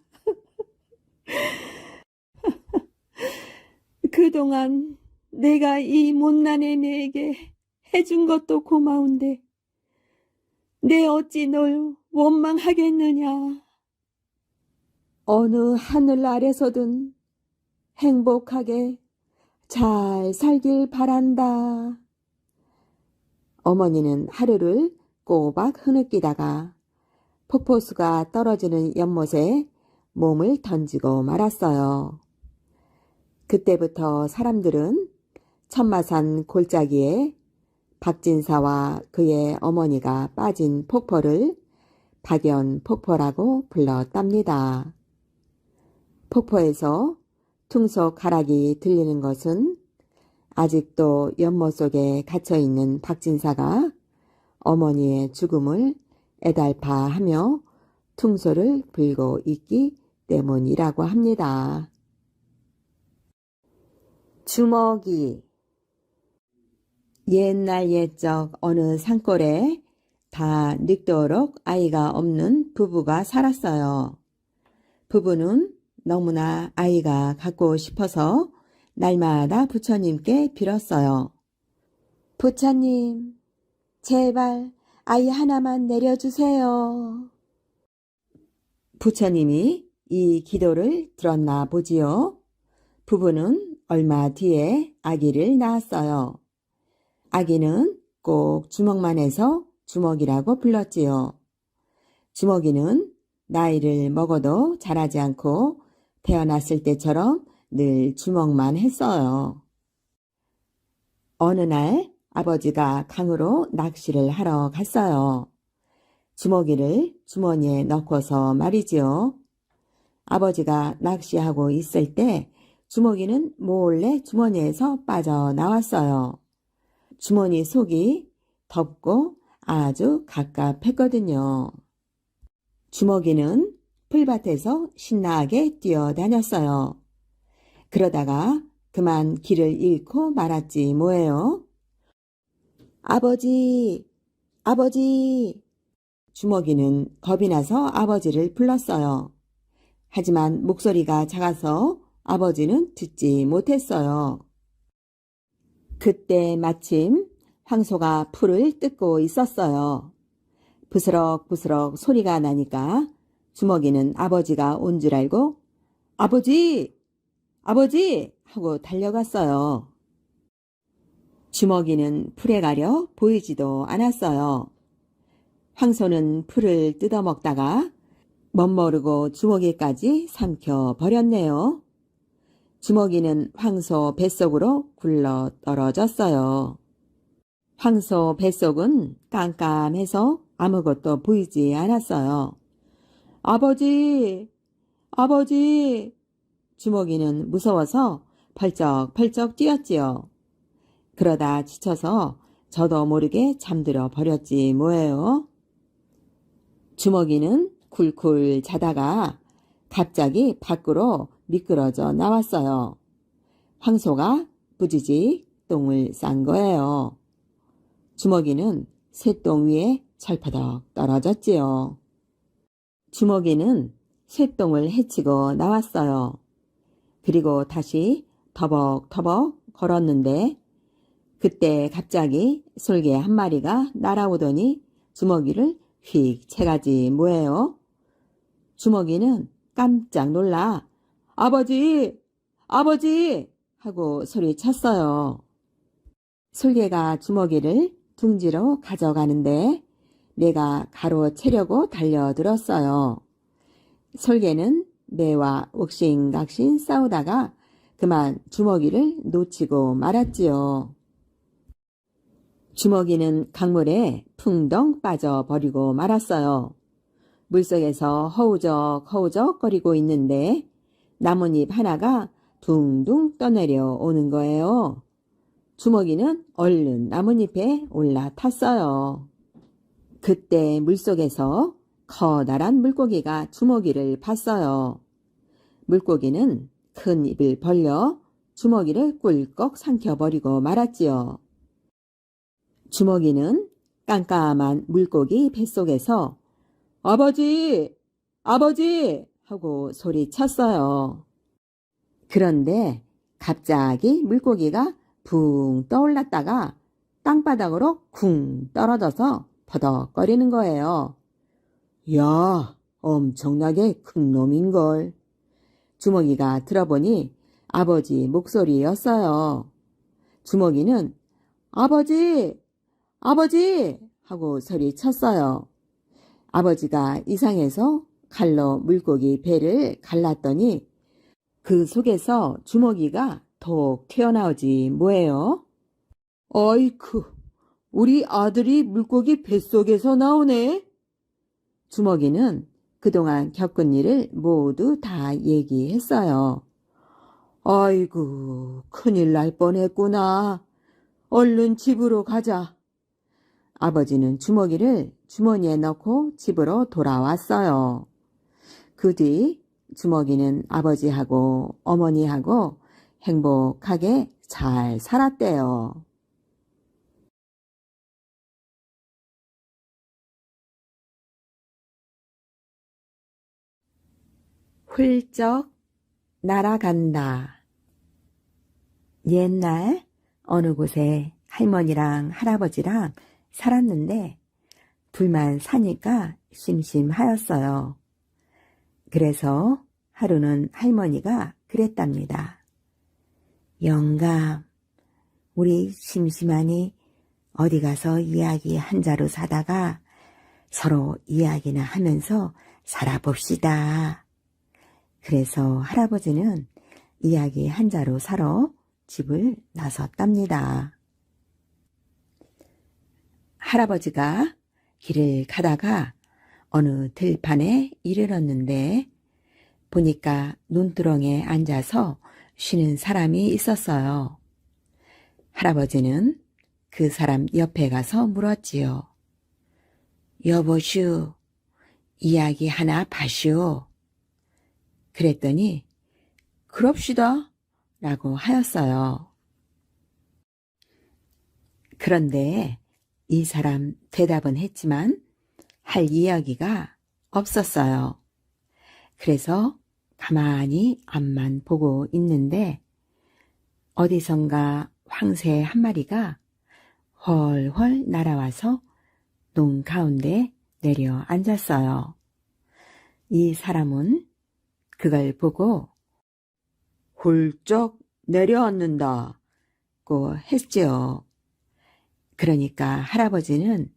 S1: 그동안 내가 이 못난 애네에게 해준 것도 고마운데 내 어찌 널 원망하겠느냐. 어느 하늘 아래서든 행복하게 잘 살길 바란다. 어머니는 하루를 꼬박 흐느끼다가 폭포수가 떨어지는 연못에 몸을 던지고 말았어요. 그때부터 사람들은 천마산 골짜기에 박진사와 그의 어머니가 빠진 폭포를 박연폭포라고 불렀답니다. 폭포에서 퉁소가락이 들리는 것은 아직도 연못 속에 갇혀있는 박진사가 어머니의 죽음을 애달파하며 퉁소를 불고 있기 때문이라고 합니다. 주먹이. 옛날 옛적 어느 산골에 다 늙도록 아이가 없는 부부가 살았어요. 부부는 너무나 아이가 갖고 싶어서 날마다 부처님께 빌었어요. 부처님, 제발 아이 하나만 내려주세요. 부처님이 이 기도를 들었나 보지요. 부부는 얼마 뒤에 아기를 낳았어요. 아기는 꼭 주먹만 해서 주먹이라고 불렀지요. 주먹이는 나이를 먹어도 자라지 않고 태어났을 때처럼 늘 주먹만 했어요. 어느 날 아버지가 강으로 낚시를 하러 갔어요. 주먹이를 주머니에 넣고서 말이지요. 아버지가 낚시하고 있을 때 주먹이는 몰래 주머니에서 빠져나왔어요. 주머니 속이 덥고 아주 갑갑했거든요. 주먹이는 풀밭에서 신나게 뛰어다녔어요. 그러다가 그만 길을 잃고 말았지 뭐예요. 아버지, 아버지. 주먹이는 겁이 나서 아버지를 불렀어요. 하지만 목소리가 작아서 아버지는 듣지 못했어요. 그때 마침 황소가 풀을 뜯고 있었어요. 부스럭부스럭 소리가 나니까 주먹이는 아버지가 온 줄 알고 아버지! 아버지! 하고 달려갔어요. 주먹이는 풀에 가려 보이지도 않았어요. 황소는 풀을 뜯어먹다가 멋모르고 주먹이까지 삼켜버렸네요. 주먹이는 황소 뱃속으로 굴러 떨어졌어요. 황소 뱃속은 깜깜해서 아무것도 보이지 않았어요. 아버지! 아버지! 주먹이는 무서워서 펄쩍펄쩍 뛰었지요. 그러다 지쳐서 저도 모르게 잠들어 버렸지 뭐예요. 주먹이는 쿨쿨 자다가 갑자기 밖으로 미끄러져 나왔어요. 황소가 부지직 똥을 싼 거예요. 주먹이는 쇠똥 위에 철퍼덕 떨어졌지요. 주먹이는 쇠똥을 헤치고 나왔어요. 그리고 다시 터벅터벅 걸었는데 그때 갑자기 솔개 한 마리가 날아오더니 주먹이를 휙 채가지 뭐예요? 주먹이는 깜짝 놀라 아버지! 아버지! 하고 소리쳤어요. 솔개가 주먹이를 둥지로 가져가는데 내가 가로채려고 달려들었어요. 솔개는 매와 옥신각신 싸우다가 그만 주먹이를 놓치고 말았지요. 주먹이는 강물에 풍덩 빠져버리고 말았어요. 물속에서 허우적허우적 거리고 있는데 나뭇잎 하나가 둥둥 떠내려 오는 거예요. 주먹이는 얼른 나뭇잎에 올라탔어요. 그때 물속에서 커다란 물고기가 주먹이를 봤어요. 물고기는 큰 입을 벌려 주먹이를 꿀꺽 삼켜버리고 말았지요. 주먹이는 깜깜한 물고기 뱃속에서 아버지! 아버지! 하고 소리쳤어요. 그런데 갑자기 물고기가 붕 떠올랐다가 땅바닥으로 쿵 떨어져서 퍼덕거리는 거예요. 야, 엄청나게 큰 놈인걸. 주먹이가 들어보니 아버지 목소리였어요. 주먹이는 아버지! 아버지! 하고 소리쳤어요. 아버지가 이상해서 칼로 물고기 배를 갈랐더니 그 속에서 주먹이가 톡 튀어나오지 뭐예요? 어이쿠, 우리 아들이 물고기 뱃속에서 나오네. 주먹이는 그동안 겪은 일을 모두 다 얘기했어요. 아이고, 큰일 날 뻔했구나. 얼른 집으로 가자. 아버지는 주먹이를 주머니에 넣고 집으로 돌아왔어요. 그 뒤 주먹이는 아버지하고 어머니하고 행복하게 잘 살았대요. 훌쩍 날아간다. 옛날 어느 곳에 할머니랑 할아버지랑 살았는데 둘만 사니까 심심하였어요. 그래서 하루는 할머니가 그랬답니다. 영감, 우리 심심하니 어디 가서 이야기 한 자루 사다가 서로 이야기나 하면서 살아봅시다. 그래서 할아버지는 이야기 한 자루 사러 집을 나섰답니다. 할아버지가 길을 가다가 어느 들판에 이르렀는데 보니까 논두렁에 앉아서 쉬는 사람이 있었어요. 할아버지는 그 사람 옆에 가서 물었지요. 여보슈, 이야기 하나 봐슈. 그랬더니 그럽시다 라고 하였어요. 그런데 이 사람 대답은 했지만 할 이야기가 없었어요. 그래서 가만히 앞만 보고 있는데 어디선가 황새 한 마리가 훨훨 날아와서 논 가운데 내려 앉았어요. 이 사람은 그걸 보고 훌쩍 내려앉는다고 했지요. 그러니까 할아버지는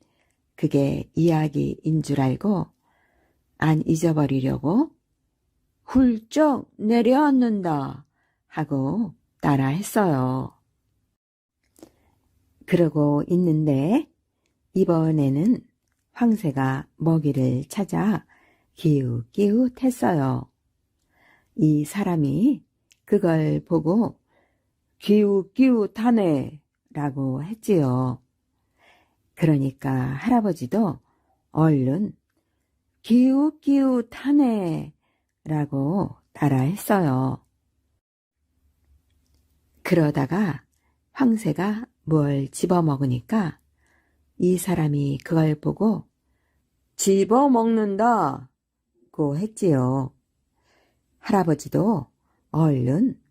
S1: 그게 이야기인 줄 알고 안 잊어버리려고 훌쩍 내려앉는다 하고 따라 했어요. 그러고 있는데 이번에는 황새가 먹이를 찾아 기웃기웃했어요. 이 사람이 그걸 보고 기웃기웃하네 라고 했지요. 그러니까 할아버지도 얼른 기웃기웃하네 라고 따라 했어요. 그러다가 황새가 뭘 집어먹으니까 이 사람이 그걸 보고 집어먹는다 고 했지요. 할아버지도 얼른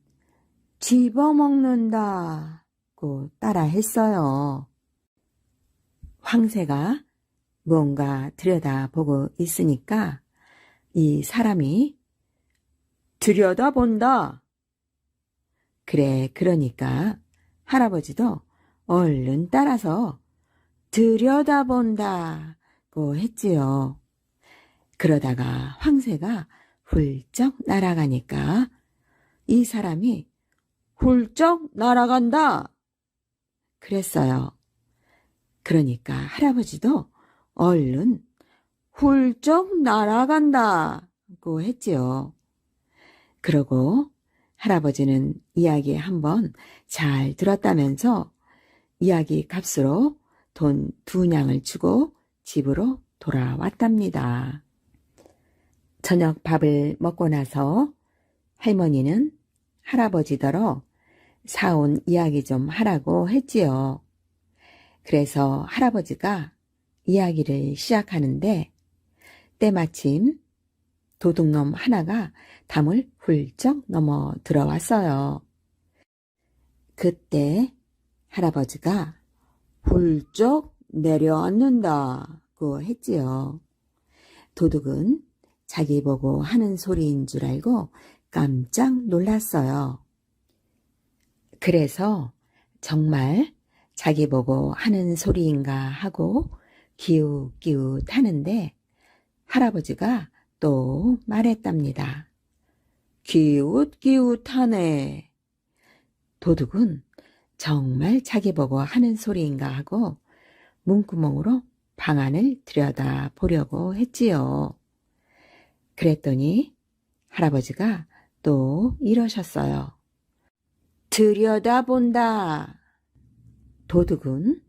S1: 집어먹는다 고 따라 했어요. 황새가 뭔가 들여다보고 있으니까 이 사람이 들여다본다. 그래, 그러니까 할아버지도 얼른 따라서 들여다본다고 했지요. 그러다가 황새가 훌쩍 날아가니까 이 사람이 훌쩍 날아간다. 그랬어요. 그러니까 할아버지도 얼른 훌쩍 날아간다고 했지요. 그러고 할아버지는 이야기 한번 잘 들었다면서 이야기 값으로 돈 2냥을 주고 집으로 돌아왔답니다. 저녁 밥을 먹고 나서 할머니는 할아버지더러 사온 이야기 좀 하라고 했지요. 그래서 할아버지가 이야기를 시작하는데 때마침 도둑놈 하나가 담을 훌쩍 넘어 들어왔어요. 그때 할아버지가 훌쩍 내려앉는다고 했지요. 도둑은 자기 보고 하는 소리인 줄 알고 깜짝 놀랐어요. 그래서 정말 자기 보고 하는 소리인가 하고 기웃기웃 하는데 할아버지가 또 말했답니다. 기웃기웃하네. 도둑은 정말 자기 보고 하는 소리인가 하고 문구멍으로 방 안을 들여다보려고 했지요. 그랬더니 할아버지가 또 이러셨어요. 들여다본다. 도둑은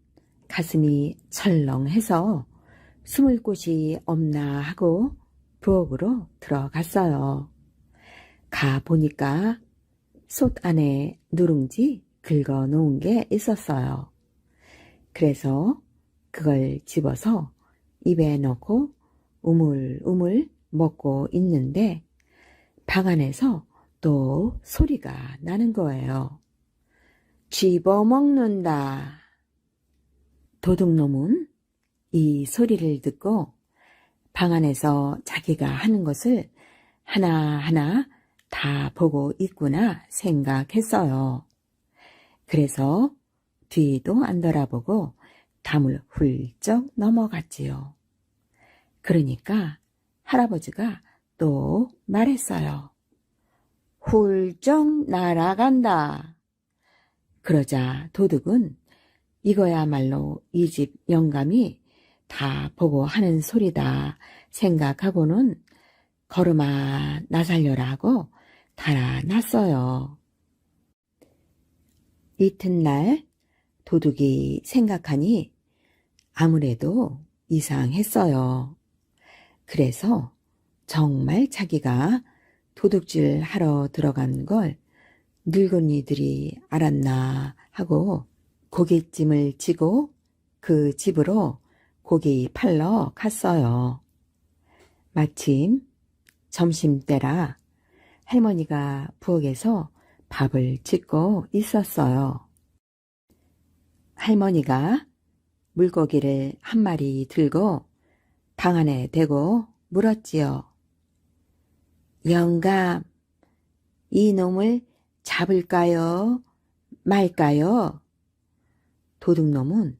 S1: 가슴이 철렁해서 숨을 곳이 없나 하고 부엌으로 들어갔어요. 가보니까 솥 안에 누룽지 긁어 놓은 게 있었어요. 그래서 그걸 집어서 입에 넣고 우물우물 먹고 있는데 방 안에서 또 소리가 나는 거예요. 집어먹는다. 도둑놈은 이 소리를 듣고 방 안에서 자기가 하는 것을 하나하나 다 보고 있구나 생각했어요. 그래서 뒤도 안 돌아보고 담을 훌쩍 넘어갔지요. 그러니까 할아버지가 또 말했어요. 훌쩍 날아간다. 그러자 도둑은 이거야말로 이 집 영감이 다 보고 하는 소리다 생각하고는 걸음아 나 살려라 하고 달아났어요. 이튿날 도둑이 생각하니 아무래도 이상했어요. 그래서 정말 자기가 도둑질 하러 들어간 걸 늙은이들이 알았나 하고 고깃짐을 지고 그 집으로 고기 팔러 갔어요. 마침 점심때라 할머니가 부엌에서 밥을 짓고 있었어요. 할머니가 물고기를 한 마리 들고 방 안에 대고 물었지요. 영감, 이 놈을 잡을까요? 말까요? 도둑놈은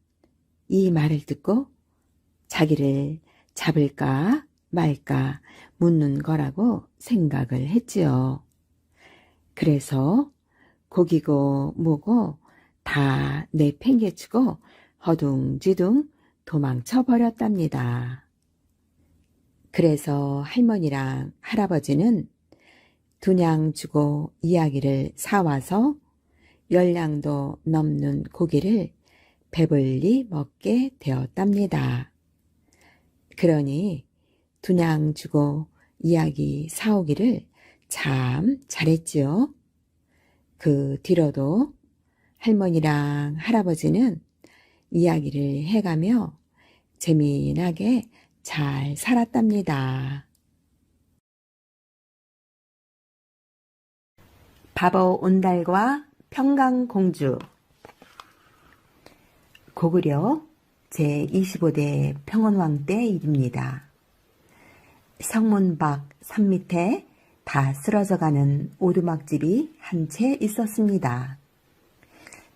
S1: 이 말을 듣고 자기를 잡을까 말까 묻는 거라고 생각을 했지요. 그래서 고기고 뭐고 다 내팽개치고 허둥지둥 도망쳐 버렸답니다. 그래서 할머니랑 할아버지는 2냥 주고 이야기를 사와서 10냥도 넘는 고기를 배불리 먹게 되었답니다. 그러니 2냥 주고 이야기 사오기를 참 잘했지요. 그 뒤로도 할머니랑 할아버지는 이야기를 해가며 재미나게 잘 살았답니다. 바보 온달과 평강공주. 고구려 제25대 평원왕 때 일입니다. 성문 밖 산 밑에 다 쓰러져가는 오두막집이 한 채 있었습니다.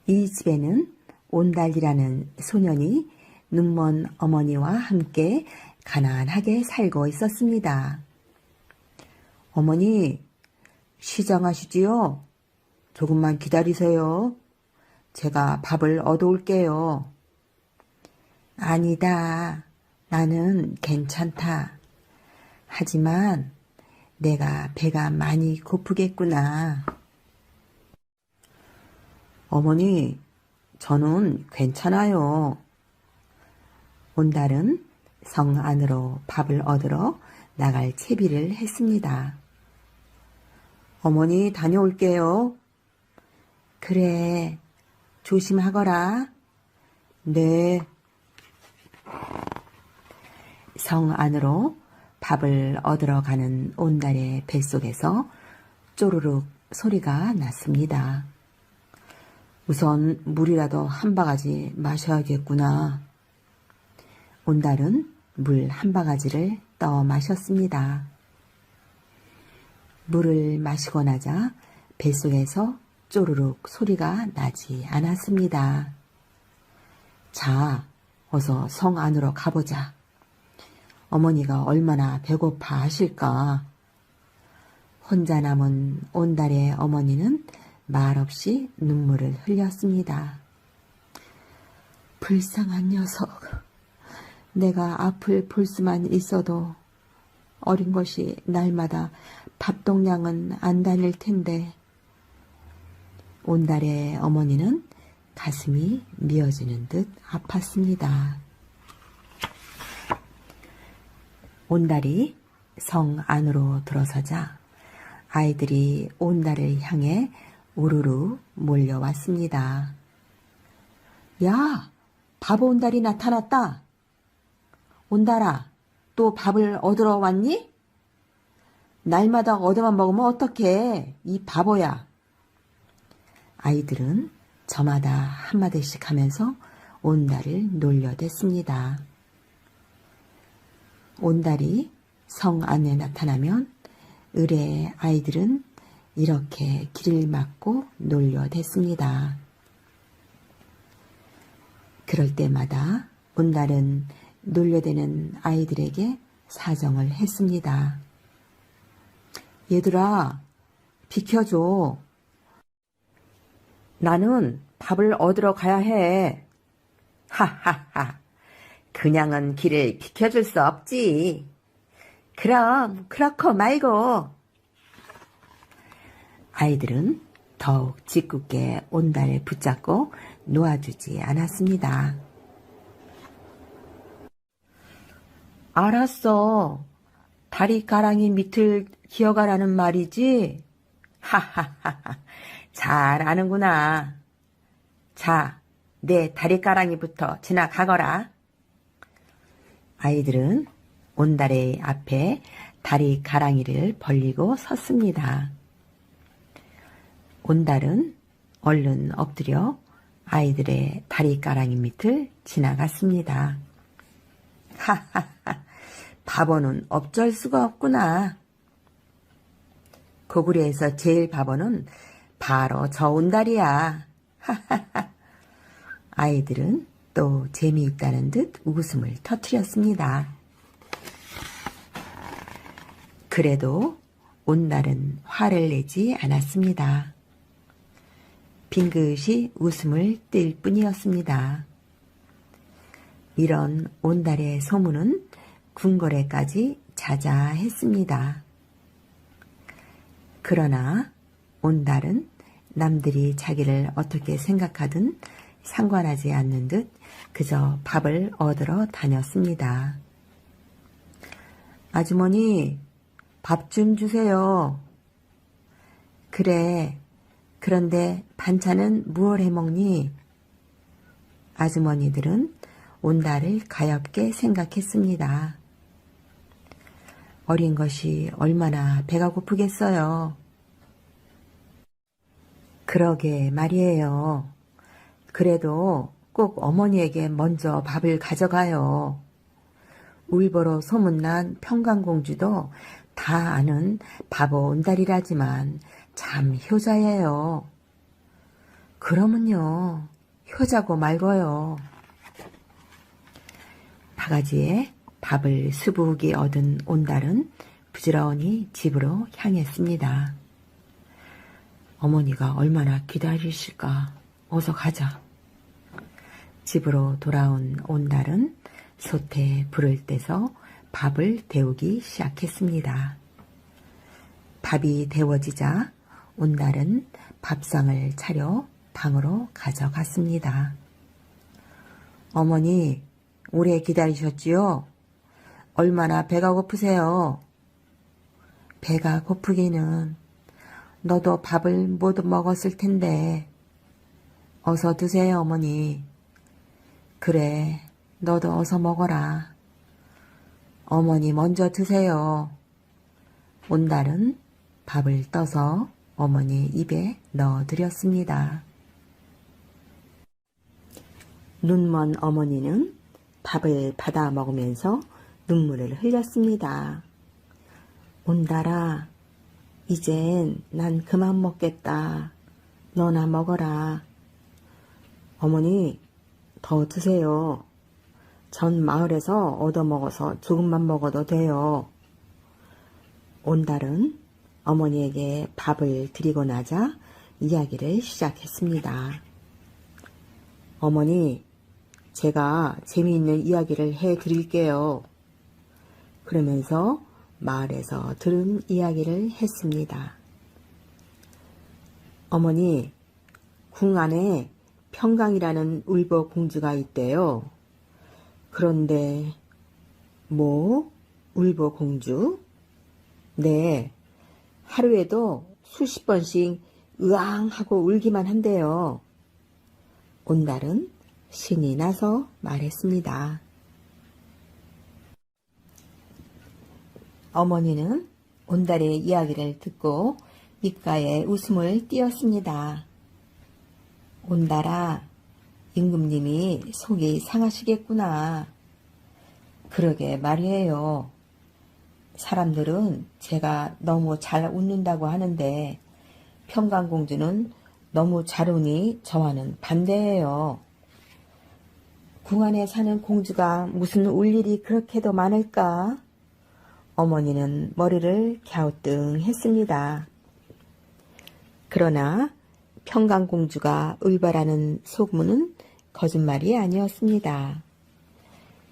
S1: 이 집에는 온달이라는 소년이 눈먼 어머니와 함께 가난하게 살고 있었습니다. 어머니, 시장하시지요? 조금만 기다리세요. 제가 밥을 얻어올게요. 아니다. 나는 괜찮다. 하지만 내가 배가 많이 고프겠구나. 어머니, 저는 괜찮아요. 온달은 성 안으로 밥을 얻으러 나갈 채비를 했습니다. 어머니, 다녀올게요. 그래, 조심하거라. 네. 성 안으로 밥을 얻으러 가는 온달의 뱃속에서 쪼르륵 소리가 났습니다. 우선 물이라도 한 바가지 마셔야겠구나. 온달은 물 한 바가지를 떠 마셨습니다. 물을 마시고 나자 뱃속에서 쪼르륵 소리가 나지 않았습니다. 자, 어서 성 안으로 가보자. 어머니가 얼마나 배고파 하실까. 혼자 남은 온달의 어머니는 말없이 눈물을 흘렸습니다. 불쌍한 녀석. 내가 앞을 볼 수만 있어도 어린 것이 날마다 밥동량은 안 다닐 텐데. 온달의 어머니는 가슴이 미어지는 듯 아팠습니다. 온달이 성 안으로 들어서자 아이들이 온달을 향해 우르르 몰려왔습니다. 야, 바보 온달이 나타났다. 온달아, 또 밥을 얻으러 왔니? 날마다 얻어만 먹으면 어떡해, 이 바보야. 아이들은 저마다 한마디씩 하면서 온달을 놀려댔습니다. 온달이 성 안에 나타나면 을의 아이들은 이렇게 길을 막고 놀려댔습니다. 그럴 때마다 온달은 놀려대는 아이들에게 사정을 했습니다. 얘들아, 비켜줘. 나는 밥을 얻으러 가야 해. 하하하. 그냥은 길을 비켜줄 수 없지. 그럼 그렇고 말고. 아이들은 더욱 짓궂게 온달을 붙잡고 놓아주지 않았습니다. 알았어. 다리가랑이 밑을 기어가라는 말이지? 하하하하. 잘 아는구나. 자, 내 다리가랑이부터 지나가거라. 아이들은 온달의 앞에 다리가랑이를 벌리고 섰습니다. 온달은 얼른 엎드려 아이들의 다리가랑이 밑을 지나갔습니다. 하하하, 바보는 어쩔 수가 없구나. 고구려에서 제일 바보는 바로 저 온달이야. 하하하. 아이들은 또 재미있다는 듯 웃음을 터뜨렸습니다. 그래도 온달은 화를 내지 않았습니다. 빙긋이 웃음을 띨 뿐이었습니다. 이런 온달의 소문은 궁궐에까지 자자했습니다. 그러나 온달은 남들이 자기를 어떻게 생각하든 상관하지 않는 듯 그저 밥을 얻으러 다녔습니다. 아주머니, 밥 좀 주세요. 그래, 그런데 반찬은 무얼 해먹니? 아주머니들은 온달을 가엾게 생각했습니다. 어린 것이 얼마나 배가 고프겠어요. 그러게 말이에요. 그래도 꼭 어머니에게 먼저 밥을 가져가요. 울보로 소문난 평강공주도 다 아는 바보 온달이라지만 참 효자예요. 그러면요, 효자고 말고요. 바가지에 밥을 수북이 얻은 온달은 부지런히 집으로 향했습니다. 어머니가 얼마나 기다리실까? 어서 가자. 집으로 돌아온 온달은 솥에 불을 떼서 밥을 데우기 시작했습니다. 밥이 데워지자 온달은 밥상을 차려 방으로 가져갔습니다. 어머니, 오래 기다리셨지요? 얼마나 배가 고프세요? 배가 고프기는 너도 밥을 못 먹었을 텐데. 어서 드세요, 어머니. 그래, 너도 어서 먹어라. 어머니 먼저 드세요. 온달은 밥을 떠서 어머니 입에 넣어드렸습니다. 눈먼 어머니는 밥을 받아 먹으면서 눈물을 흘렸습니다. 온달아, 이젠 난 그만 먹겠다. 너나 먹어라. 어머니, 더 드세요. 전 마을에서 얻어먹어서 조금만 먹어도 돼요. 온달은 어머니에게 밥을 드리고 나자 이야기를 시작했습니다. 어머니, 제가 재미있는 이야기를 해드릴게요. 그러면서 마을에서 들은 이야기를 했습니다. 어머니, 궁 안에 평강이라는 울보 공주가 있대요. 그런데 뭐? 울보 공주? 네, 하루에도 수십 번씩 으앙 하고 울기만 한대요. 온달은 신이 나서 말했습니다. 어머니는 온달의 이야기를 듣고 입가에 웃음을 띄었습니다. 온달아, 임금님이 속이 상하시겠구나. 그러게 말이에요. 사람들은 제가 너무 잘 웃는다고 하는데 평강공주는 너무 잘 우니 저와는 반대예요. 궁 안에 사는 공주가 무슨 울 일이 그렇게도 많을까? 어머니는 머리를 갸우뚱했습니다. 그러나 평강공주가 울바라는 소문은 거짓말이 아니었습니다.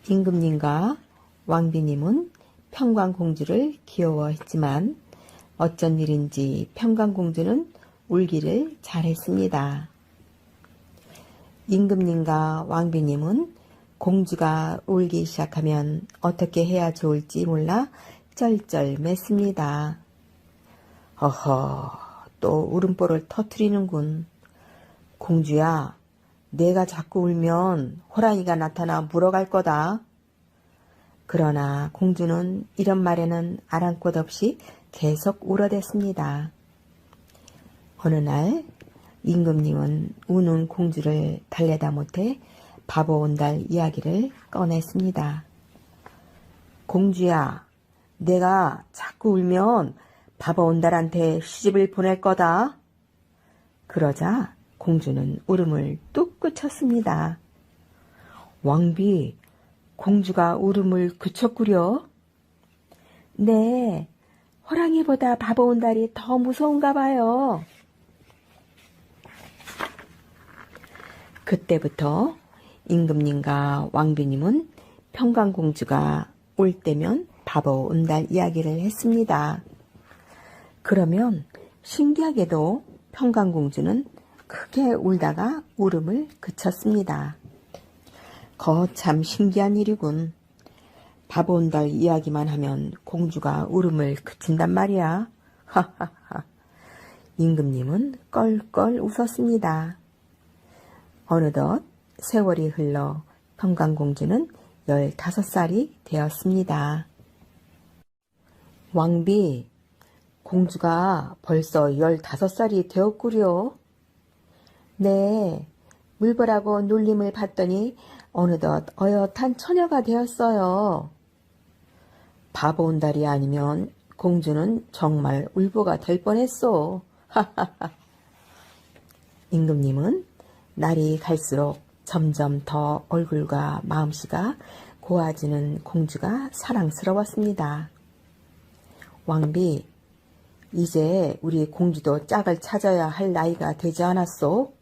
S1: 임금님과 왕비님은 평강공주를 귀여워했지만 어쩐 일인지 평강공주는 울기를 잘했습니다. 임금님과 왕비님은 공주가 울기 시작하면 어떻게 해야 좋을지 몰라 쩔쩔맸습니다. 어허, 또 울음보를 터뜨리는군. 공주야, 내가 자꾸 울면 호랑이가 나타나 물어갈 거다. 그러나 공주는 이런 말에는 아랑곳 없이 계속 울어댔습니다. 어느 날 임금님은 우는 공주를 달래다 못해 바보 온달 이야기를 꺼냈습니다. 공주야, 내가 자꾸 울면 바보 온달한테 시집을 보낼 거다. 그러자 공주는 울음을 뚝 그쳤습니다. 왕비, 공주가 울음을 그쳤구려? 네, 호랑이보다 바보 온달이 더 무서운가 봐요. 그때부터 임금님과 왕비님은 평강공주가 울 때면 바보 온달 이야기를 했습니다. 그러면 신기하게도 평강공주는 크게 울다가 울음을 그쳤습니다. 거참 신기한 일이군. 바보 온달 이야기만 하면 공주가 울음을 그친단 말이야. 하하하. 임금님은 껄껄 웃었습니다. 어느덧 세월이 흘러 평강공주는 15살이 되었습니다. 왕비, 공주가 벌써 15살이 되었구려. 네, 물보라고 놀림을 받더니 어느덧 어엿한 처녀가 되었어요. 바보 온달이 아니면 공주는 정말 울보가 될 뻔했소. 임금님은 날이 갈수록 점점 더 얼굴과 마음씨가 고와지는 공주가 사랑스러웠습니다. 왕비, 이제 우리 공주도 짝을 찾아야 할 나이가 되지 않았소?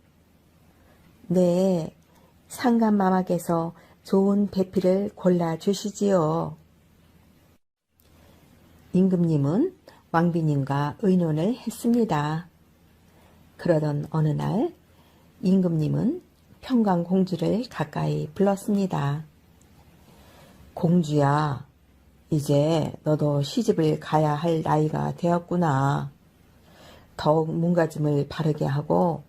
S1: 네, 상감마마께서 좋은 배필을 골라주시지요. 임금님은 왕비님과 의논을 했습니다. 그러던 어느 날 임금님은 평강공주를 가까이 불렀습니다. 공주야, 이제 너도 시집을 가야 할 나이가 되었구나. 더욱 몸가짐을 바르게 하고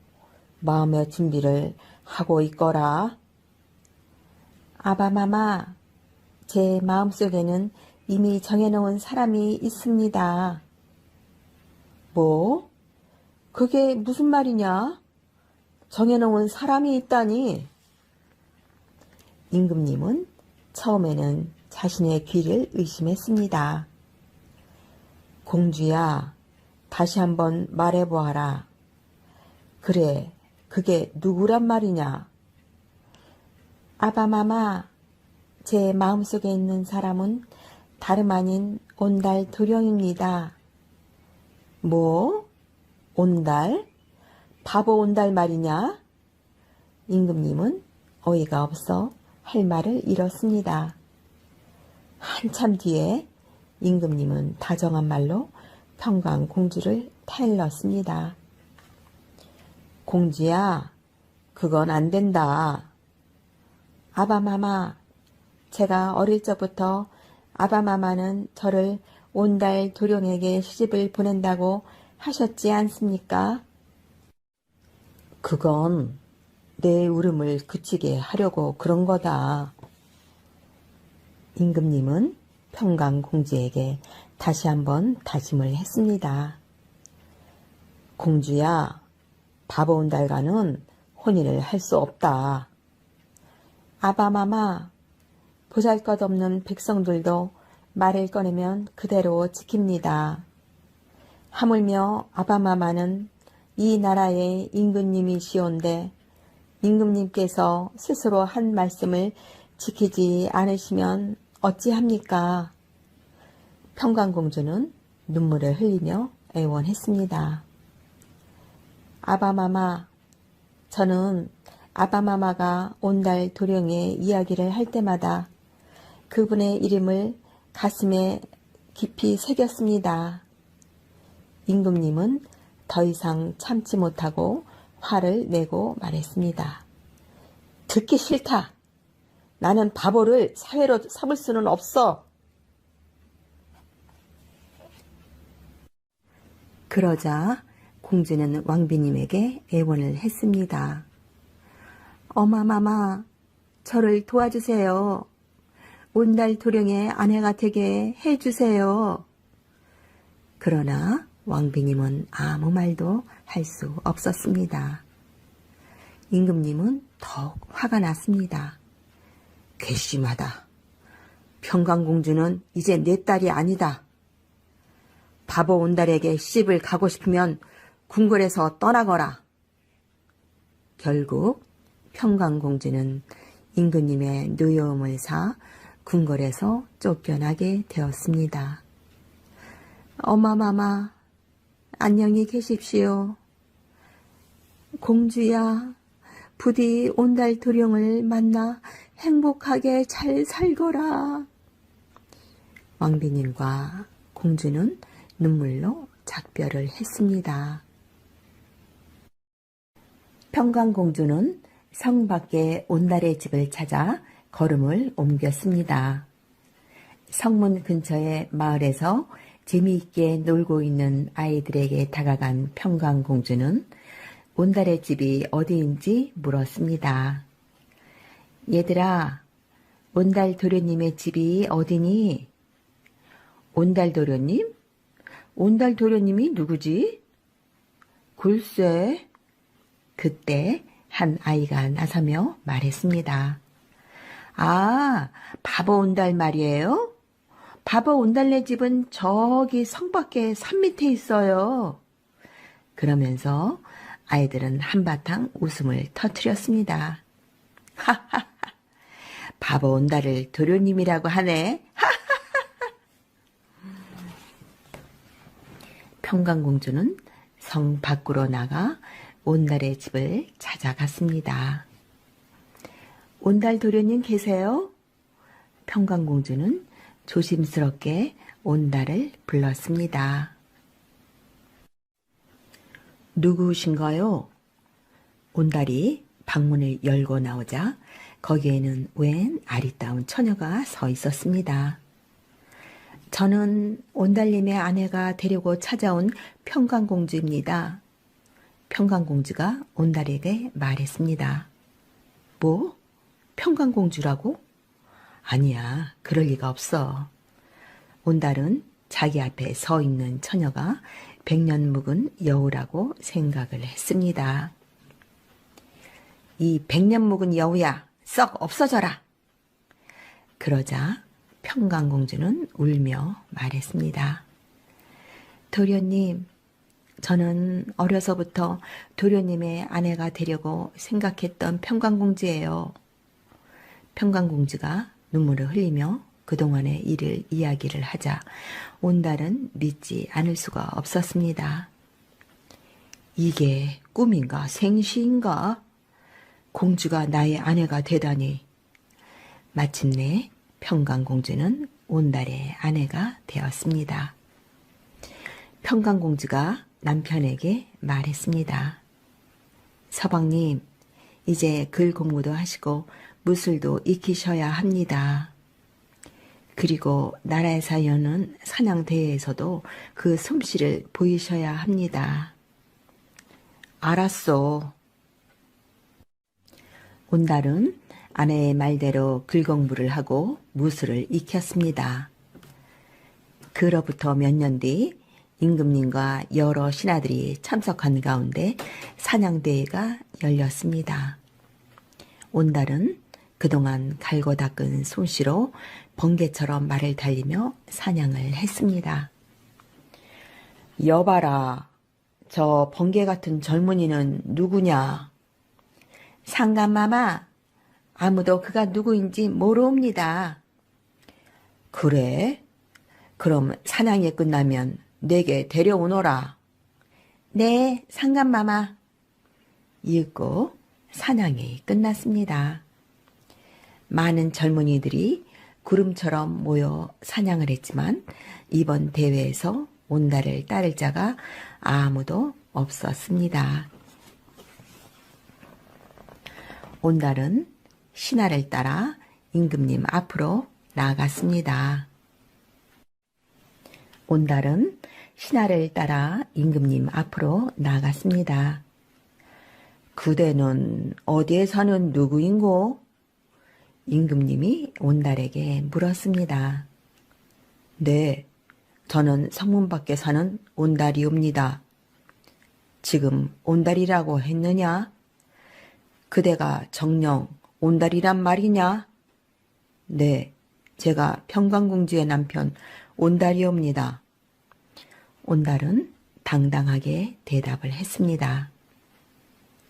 S1: 마음의 준비를 하고 있거라. 아바마마, 제 마음속에는 이미 정해놓은 사람이 있습니다. 뭐? 그게 무슨 말이냐? 정해놓은 사람이 있다니? 임금님은 처음에는 자신의 귀를 의심했습니다. 공주야, 다시 한번 말해보아라. 그래, 그게 누구란 말이냐? 아바마마, 제 마음속에 있는 사람은 다름 아닌 온달 도령입니다. 뭐? 온달? 바보 온달 말이냐? 임금님은 어이가 없어 할 말을 잃었습니다. 한참 뒤에 임금님은 다정한 말로 평강공주를 타일렀습니다. 공주야, 그건 안 된다. 아바마마, 제가 어릴 적부터 아바마마는 저를 온달 도령에게 시집을 보낸다고 하셨지 않습니까? 그건 내 울음을 그치게 하려고 그런 거다. 임금님은 평강공주에게 다시 한번 다짐을 했습니다. 공주야, 바보 온달과는 혼인을 할 수 없다. 아바마마, 보잘것없는 백성들도 말을 꺼내면 그대로 지킵니다. 하물며 아바마마는 이 나라의 임금님이시온데 임금님께서 스스로 한 말씀을 지키지 않으시면 어찌합니까? 평강공주는 눈물을 흘리며 애원했습니다. 아바마마, 저는 아바마마가 온달 도령의 이야기를 할 때마다 그분의 이름을 가슴에 깊이 새겼습니다. 임금님은 더 이상 참지 못하고 화를 내고 말했습니다. 듣기 싫다. 나는 바보를 사회로 삼을 수는 없어. 그러자 공주는 왕비님에게 애원을 했습니다. 어마마마, 저를 도와주세요. 온달 도령의 아내가 되게 해주세요. 그러나 왕비님은 아무 말도 할 수 없었습니다. 임금님은 더욱 화가 났습니다. 괘씸하다. 평강공주는 이제 내 딸이 아니다. 바보 온달에게 시집을 가고 싶으면 궁궐에서 떠나거라. 결국 평강공주는 임금님의 노여움을 사 궁궐에서 쫓겨나게 되었습니다. 어마마마, 안녕히 계십시오. 공주야, 부디 온달 도령을 만나 행복하게 잘 살거라. 왕비님과 공주는 눈물로 작별을 했습니다. 평강공주는 성 밖의 온달의 집을 찾아 걸음을 옮겼습니다. 성문 근처의 마을에서 재미있게 놀고 있는 아이들에게 다가간 평강공주는 온달의 집이 어디인지 물었습니다. 얘들아, 온달 도련님의 집이 어디니? 온달 도련님? 온달 도련님이 누구지? 글쎄. 그때 한 아이가 나서며 말했습니다. 아, 바보 온달 말이에요? 바보 온달네 집은 저기 성 밖에 산 밑에 있어요. 그러면서 아이들은 한바탕 웃음을 터뜨렸습니다. 하하하, 바보 온달을 도련님이라고 하네. 평강공주는 성 밖으로 나가 온달의 집을 찾아갔습니다. 온달 도련님 계세요? 평강공주는 조심스럽게 온달을 불렀습니다. 누구신가요? 온달이 방문을 열고 나오자 거기에는 웬 아리따운 처녀가 서 있었습니다. 저는 온달님의 아내가 데리고 찾아온 평강공주입니다. 평강공주가 온달에게 말했습니다. 뭐? 평강공주라고? 아니야, 그럴 리가 없어. 온달은 자기 앞에 서 있는 처녀가 백년 묵은 여우라고 생각을 했습니다. 이 백년 묵은 여우야, 썩 없어져라. 그러자 평강공주는 울며 말했습니다. 도련님, 저는 어려서부터 도련님의 아내가 되려고 생각했던 평강공주예요. 평강공주가 눈물을 흘리며 그동안의 일을 이야기를 하자 온달은 믿지 않을 수가 없었습니다. 이게 꿈인가 생시인가? 공주가 나의 아내가 되다니. 마침내 평강공주는 온달의 아내가 되었습니다. 평강공주가 남편에게 말했습니다. 서방님, 이제 글 공부도 하시고 무술도 익히셔야 합니다. 그리고 나라에서 여는 사냥대회에서도 그 솜씨를 보이셔야 합니다. 알았소. 온달은 아내의 말대로 글 공부를 하고 무술을 익혔습니다. 그로부터 몇 년 뒤 임금님과 여러 신하들이 참석한 가운데 사냥대회가 열렸습니다. 온달은 그동안 갈고 닦은 솜씨로 번개처럼 말을 달리며 사냥을 했습니다. 여봐라, 저 번개 같은 젊은이는 누구냐? 상감마마, 아무도 그가 누구인지 모르옵니다. 그래? 그럼 사냥이 끝나면 내게 데려오너라. 네, 상감마마. 이윽고 사냥이 끝났습니다. 많은 젊은이들이 구름처럼 모여 사냥을 했지만 이번 대회에서 온달을 따를 자가 아무도 없었습니다. 온달은 신하를 따라 임금님 앞으로 나아갔습니다. 온달은 신하를 따라 임금님 앞으로 나아갔습니다. 그대는 어디에 사는 누구인고? 임금님이 온달에게 물었습니다. 네, 저는 성문 밖에 사는 온달이옵니다. 지금 온달이라고 했느냐? 그대가 정녕 온달이란 말이냐? 네, 제가 평강공주의 남편 온달이옵니다. 온달은 당당하게 대답을 했습니다.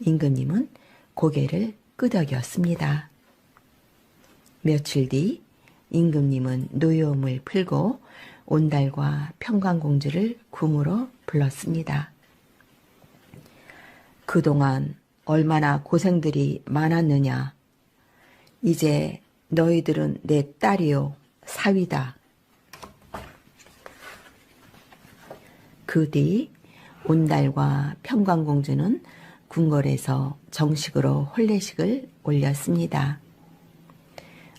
S1: 임금님은 고개를 끄덕였습니다. 며칠 뒤 임금님은 노여움을 풀고 온달과 평강공주를 궁으로 불렀습니다. 그동안 얼마나 고생들이 많았느냐. 이제 너희들은 내 딸이요, 사위다. 그 뒤 온달과 평강공주는 궁궐에서 정식으로 혼례식을 올렸습니다.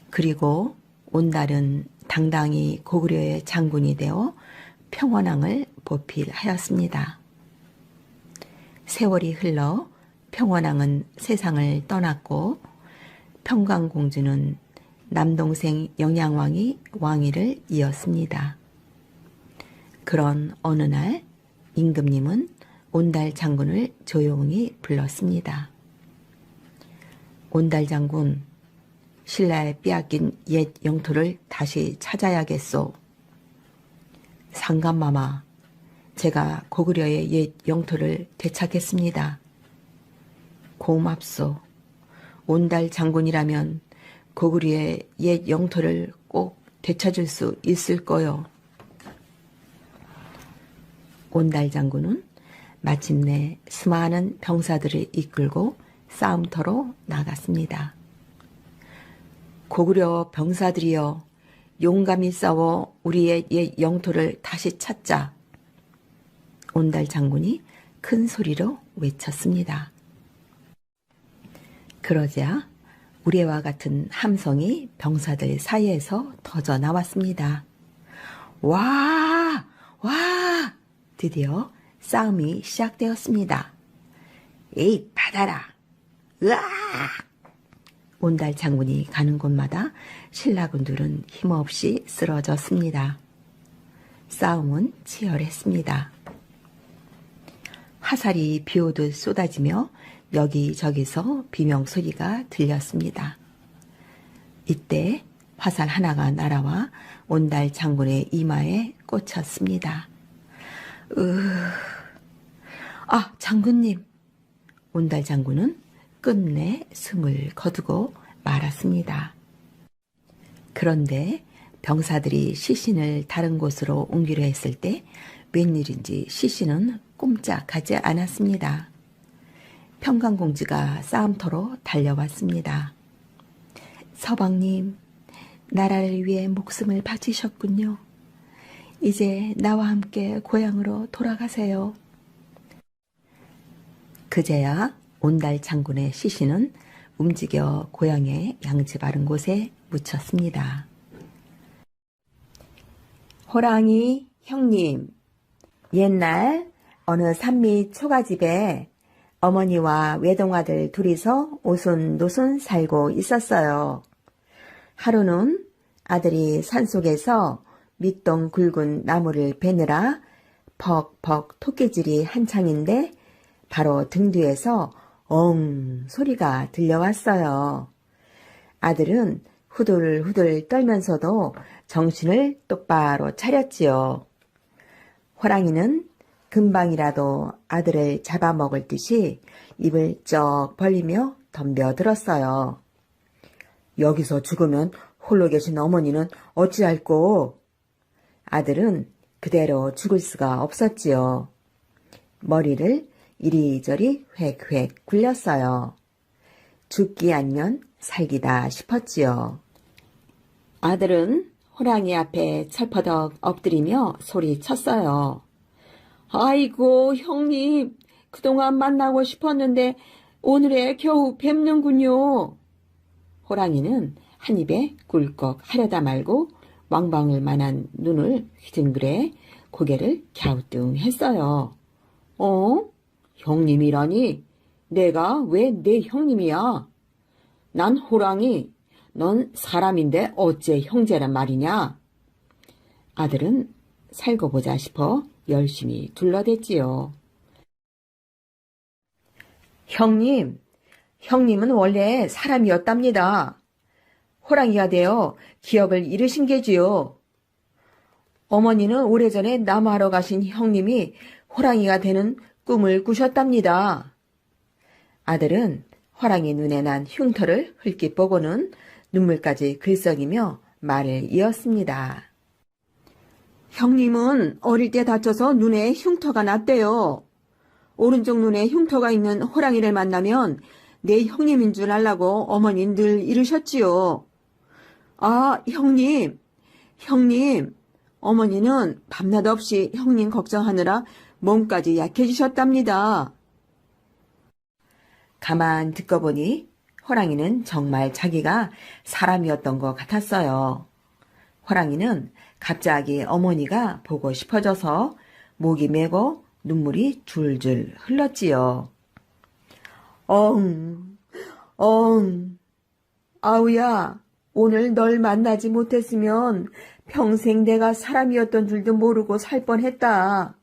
S1: 그리고 온달은 당당히 고구려의 장군이 되어 평원왕을 보필하였습니다. 세월이 흘러 평원왕은 세상을 떠났고 평강공주는 남동생 영양왕이 왕위를 이었습니다. 그런 어느 날 임금님은 온달 장군을 조용히 불렀습니다. 온달 장군, 신라에 빼앗긴 옛 영토를 다시 찾아야겠소. 상감마마, 제가 고구려의 옛 영토를 되찾겠습니다. 고맙소. 온달 장군이라면 고구려의 옛 영토를 꼭 되찾을 수 있을 거요. 온달 장군은 마침내 수많은 병사들을 이끌고 싸움터로 나갔습니다. 고구려 병사들이여, 용감히 싸워 우리의 옛 영토를 다시 찾자. 온달 장군이 큰 소리로 외쳤습니다. 그러자 우레와 같은 함성이 병사들 사이에서 터져 나왔습니다. 와! 와! 드디어 싸움이 시작되었습니다. 에이, 받아라! 으아! 온달 장군이 가는 곳마다 신라군들은 힘없이 쓰러졌습니다. 싸움은 치열했습니다. 화살이 비오듯 쏟아지며 여기저기서 비명소리가 들렸습니다. 이때 화살 하나가 날아와 온달 장군의 이마에 꽂혔습니다. 아, 장군님! 온달 장군은 끝내 숨을 거두고 말았습니다. 그런데 병사들이 시신을 다른 곳으로 옮기려 했을 때 웬일인지 시신은 꼼짝하지 않았습니다. 평강공주가 싸움터로 달려왔습니다. 서방님, 나라를 위해 목숨을 바치셨군요. 이제 나와 함께 고향으로 돌아가세요. 그제야 온달 장군의 시신은 움직여 고향의 양지 바른 곳에 묻혔습니다. 호랑이 형님, 옛날 어느 산밑 초가집에 어머니와 외동아들 둘이서 오순도순 살고 있었어요. 하루는 아들이 산속에서 밑동 굵은 나무를 베느라 퍽퍽 토끼질이 한창인데 바로 등 뒤에서 엉 소리가 들려왔어요. 아들은 후들후들 떨면서도 정신을 똑바로 차렸지요. 호랑이는 금방이라도 아들을 잡아먹을 듯이 입을 쩍 벌리며 덤벼들었어요. 여기서 죽으면 홀로 계신 어머니는 어찌할꼬? 아들은 그대로 죽을 수가 없었지요. 머리를 이리저리 획획 굴렸어요. 죽기 아니면 살기다 싶었지요. 아들은 호랑이 앞에 철퍼덕 엎드리며 소리쳤어요. 아이고, 형님, 그동안 만나고 싶었는데 오늘에 겨우 뵙는군요. 호랑이는 한 입에 꿀꺽 하려다 말고 왕방울 만한 눈을 휘둥그레 고개를 갸우뚱했어요. 형님이라니? 내가 왜 내 형님이야? 난 호랑이, 넌 사람인데 어째 형제란 말이냐? 아들은 살고 보자 싶어 열심히 둘러댔지요. 형님은 원래 사람이었답니다. 호랑이가 되어 기억을 잃으신 게지요. 어머니는 오래전에 나무하러 가신 형님이 호랑이가 되는 꿈을 꾸셨답니다. 아들은 호랑이 눈에 난 흉터를 흘낏 보고는 눈물까지 글썽이며 말을 이었습니다. 형님은 어릴 때 다쳐서 눈에 흉터가 났대요. 오른쪽 눈에 흉터가 있는 호랑이를 만나면 내 형님인 줄 알라고 어머니는 늘 이러셨지요. 아, 형님, 어머니는 밤낮 없이 형님 걱정하느라 몸까지 약해지셨답니다. 가만 듣고 보니 호랑이는 정말 자기가 사람이었던 것 같았어요. 호랑이는 갑자기 어머니가 보고 싶어져서 목이 메고 눈물이 줄줄 흘렀지요. 엉, 엉. 아우야, 오늘 널 만나지 못했으면 평생 내가 사람이었던 줄도 모르고 살 뻔했다.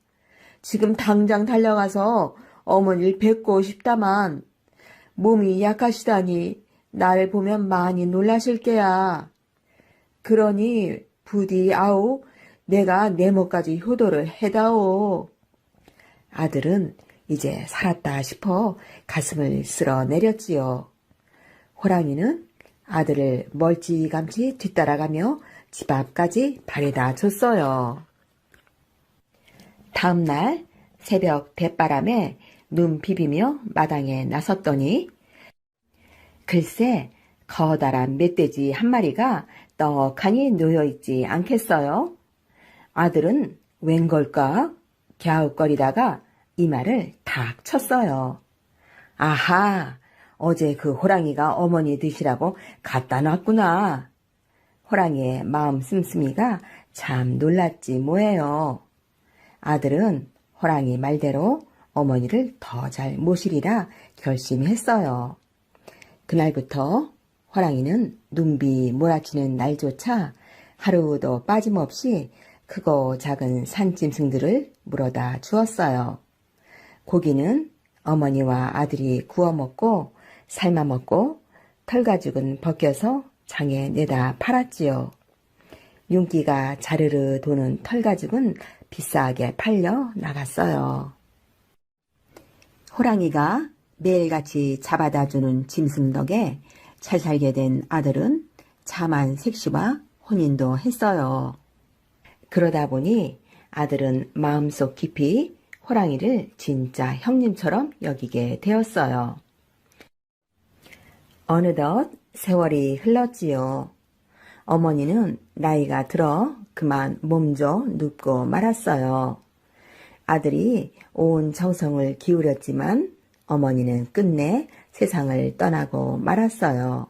S1: 지금 당장 달려가서 어머니를 뵙고 싶다만 몸이 약하시다니 나를 보면 많이 놀라실 게야. 그러니 부디 아우 내가 내 몫까지 효도를 해다오. 아들은 이제 살았다 싶어 가슴을 쓸어 내렸지요. 호랑이는 아들을 멀찌감치 뒤따라가며 집 앞까지 발에다 줬어요. 다음날 새벽 대바람에 눈 비비며 마당에 나섰더니 글쎄 커다란 멧돼지 한 마리가 떡하니 놓여있지 않겠어요? 아들은 웬걸까? 갸웃거리다가 이마를 탁 쳤어요. 아하, 어제 그 호랑이가 어머니 드시라고 갖다 놨구나. 호랑이의 마음 씀씀이가 참 놀랐지 뭐예요. 아들은 호랑이 말대로 어머니를 더 잘 모시리라 결심했어요. 그날부터 호랑이는 눈비 몰아치는 날조차 하루도 빠짐없이 크고 작은 산짐승들을 물어다 주었어요. 고기는 어머니와 아들이 구워 먹고 삶아 먹고 털가죽은 벗겨서 장에 내다 팔았지요. 윤기가 자르르 도는 털가죽은 비싸게 팔려 나갔어요. 호랑이가 매일같이 잡아다 주는 짐승 덕에 잘 살게 된 아들은 참한 색시와 혼인도 했어요. 그러다 보니 아들은 마음속 깊이 호랑이를 진짜 형님처럼 여기게 되었어요. 어느덧 세월이 흘렀지요. 어머니는 나이가 들어 그만 몸져 눕고 말았어요. 아들이 온 정성을 기울였지만 어머니는 끝내 세상을 떠나고 말았어요.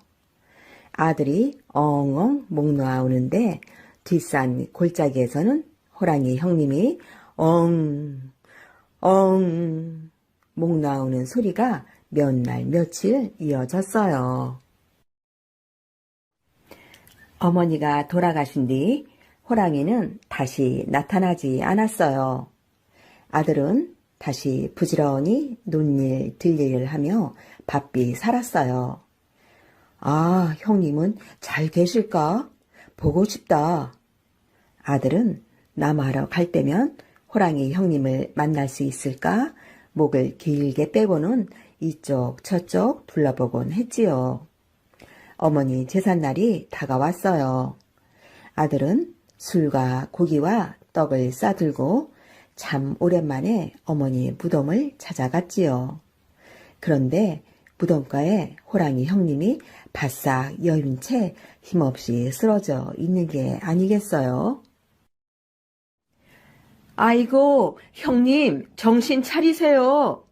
S1: 아들이 엉엉 목 놓아오는데 뒷산 골짜기에서는 호랑이 형님이 엉 목 나오는 소리가 몇 날 며칠 이어졌어요. 어머니가 돌아가신 뒤 호랑이는 다시 나타나지 않았어요. 아들은 다시 부지런히 논일 들일을 하며 바삐 살았어요. 아, 형님은 잘 계실까? 보고 싶다. 아들은 남하러 갈 때면 호랑이 형님을 만날 수 있을까? 목을 길게 빼고는 이쪽 저쪽 둘러보곤 했지요. 어머니 제삿날이 다가왔어요. 아들은 술과 고기와 떡을 싸들고 참 오랜만에 어머니 무덤을 찾아갔지요. 그런데 무덤가에 호랑이 형님이 바싹 여인 채 힘없이 쓰러져 있는 게 아니겠어요? 아이고, 형님, 정신 차리세요.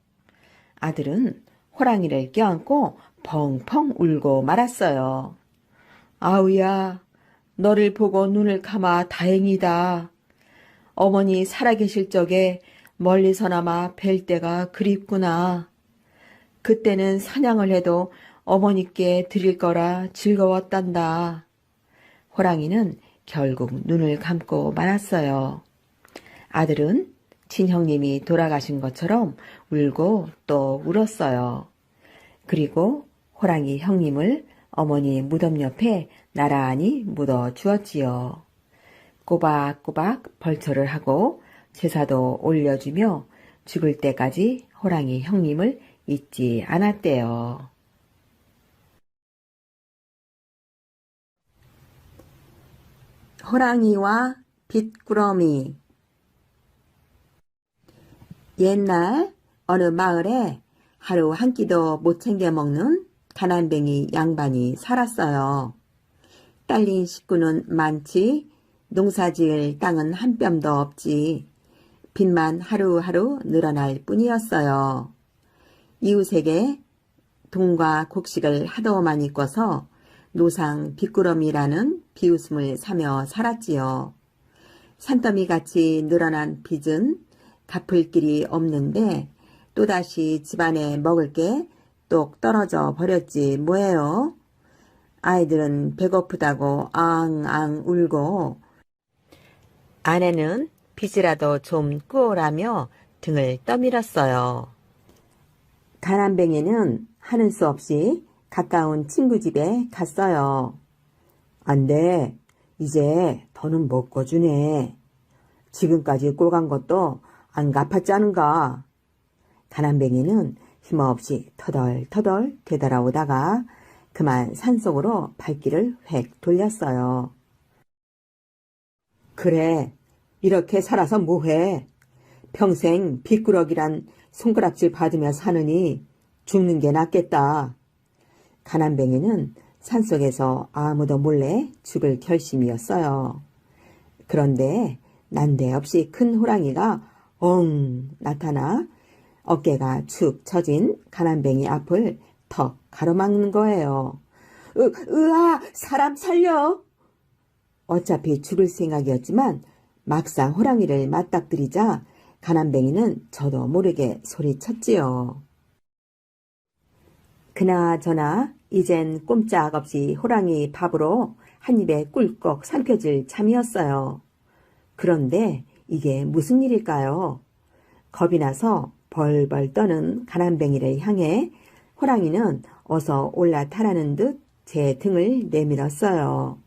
S1: 아들은 호랑이를 껴안고 펑펑 울고 말았어요. 아우야, 너를 보고 눈을 감아 다행이다. 어머니 살아계실 적에 멀리서나마 뵐 때가 그립구나. 그때는 사냥을 해도 어머니께 드릴 거라 즐거웠단다. 호랑이는 결국 눈을 감고 말았어요. 아들은 친형님이 돌아가신 것처럼 울고 또 울었어요. 그리고 호랑이 형님을 어머니 무덤 옆에 나란히 묻어 주었지요. 꼬박꼬박 벌초를 하고 제사도 올려주며 죽을 때까지 호랑이 형님을 잊지 않았대요. 호랑이와 빗구러미. 옛날 어느 마을에 하루 한 끼도 못 챙겨 먹는 가난뱅이 양반이 살았어요. 딸린 식구는 많지 농사지을 땅은 한 뼘도 없지. 빚만 하루하루 늘어날 뿐이었어요. 이웃에게 돈과 곡식을 하도 많이 꿔서 노상 빗구러미라는 비웃음을 사며 살았지요. 산더미같이 늘어난 빚은 갚을 길이 없는데 또다시 집안에 먹을 게 똑 떨어져 버렸지 뭐예요. 아이들은 배고프다고 앙앙 울고 아내는 빚이라도 좀 꾸어라며 등을 떠밀었어요. 가난뱅이는 하는 수 없이 가까운 친구 집에 갔어요. 안 돼. 이제 더는 못 꿔주네. 지금까지 꼴간 것도 안 갚았자는가. 가난뱅이는 힘없이 터덜터덜 되돌아오다가 그만 산속으로 발길을 획 돌렸어요. 그래, 이렇게 살아서 뭐해. 평생 빗구럭이란 손가락질 받으며 사느니 죽는 게 낫겠다. 가난뱅이는 산속에서 아무도 몰래 죽을 결심이었어요. 그런데 난데없이 큰 호랑이가 나타나 어깨가 축 처진 가난뱅이 앞을 턱 가로막는 거예요. 으아, 사람 살려! 어차피 죽을 생각이었지만 막상 호랑이를 맞닥뜨리자 가난뱅이는 저도 모르게 소리쳤지요. 그나저나 이젠 꼼짝없이 호랑이 밥으로 한 입에 꿀꺽 삼켜질 참이었어요. 그런데 이게 무슨 일일까요? 겁이 나서 벌벌 떠는 가난뱅이를 향해 호랑이는 어서 올라타라는 듯 제 등을 내밀었어요.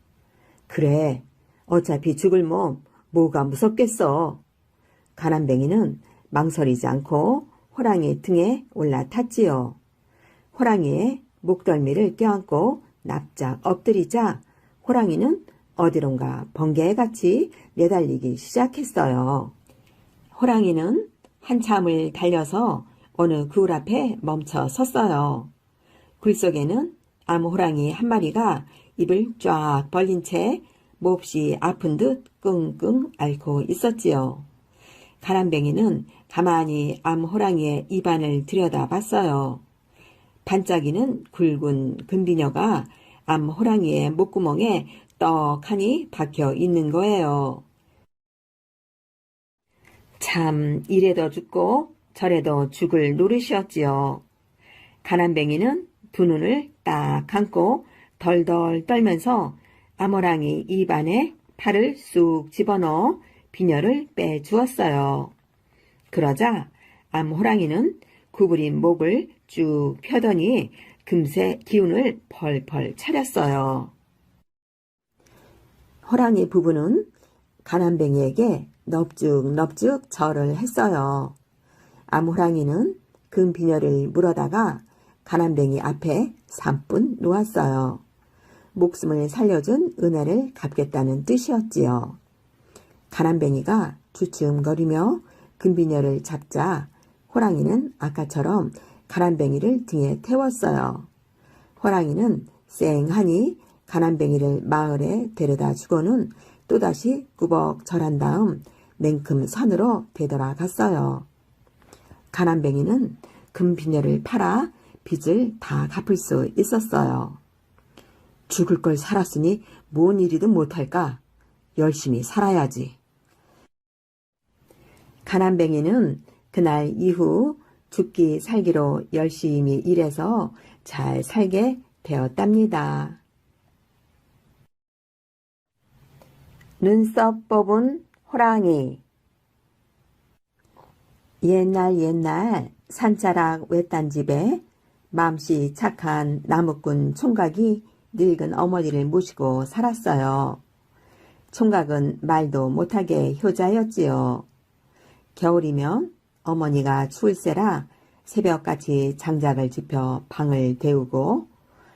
S1: 그래, 어차피 죽을 몸 뭐가 무섭겠어. 가난뱅이는 망설이지 않고 호랑이 등에 올라탔지요. 호랑이의 목덜미를 껴안고 납작 엎드리자 호랑이는 어디론가 번개같이 내달리기 시작했어요. 호랑이는 한참을 달려서 어느 굴 앞에 멈춰 섰어요. 굴 속에는 암호랑이 한 마리가 입을 쫙 벌린 채 몹시 아픈 듯 끙끙 앓고 있었지요. 가난뱅이는 가만히 암호랑이의 입안을 들여다봤어요. 반짝이는 굵은 금비녀가 암호랑이의 목구멍에 떡하니 박혀 있는 거예요. 참 이래도 죽고 저래도 죽을 노릇이었지요. 가난뱅이는 두 눈을 딱 감고 덜덜 떨면서 암호랑이 입 안에 팔을 쑥 집어넣어 비녀를 빼주었어요. 그러자 암호랑이는 구부린 목을 쭉 펴더니 금세 기운을 펄펄 차렸어요. 호랑이 부부는 가난뱅이에게 넙죽넙죽 절을 했어요. 암호랑이는 금비녀를 물어다가 가난뱅이 앞에 산뿐 놓았어요. 목숨을 살려준 은혜를 갚겠다는 뜻이었지요. 가난뱅이가 주춤거리며 금비녀를 잡자 호랑이는 아까처럼 가난뱅이를 등에 태웠어요. 호랑이는 쌩하니 가난뱅이를 마을에 데려다 주고는 또다시 꾸벅 절한 다음 냉큼 산으로 되돌아갔어요. 가난뱅이는 금비녀를 팔아 빚을 다 갚을 수 있었어요. 죽을 걸 살았으니 뭔 일이든 못할까? 열심히 살아야지. 가난뱅이는 그날 이후 죽기 살기로 열심히 일해서 잘 살게 되었답니다. 눈썹 뽑은 호랑이. 옛날 산자락 외딴집에 맘씨 착한 나무꾼 총각이 늙은 어머니를 모시고 살았어요. 총각은 말도 못하게 효자였지요. 겨울이면 어머니가 추울세라 새벽같이 장작을 짚어 방을 데우고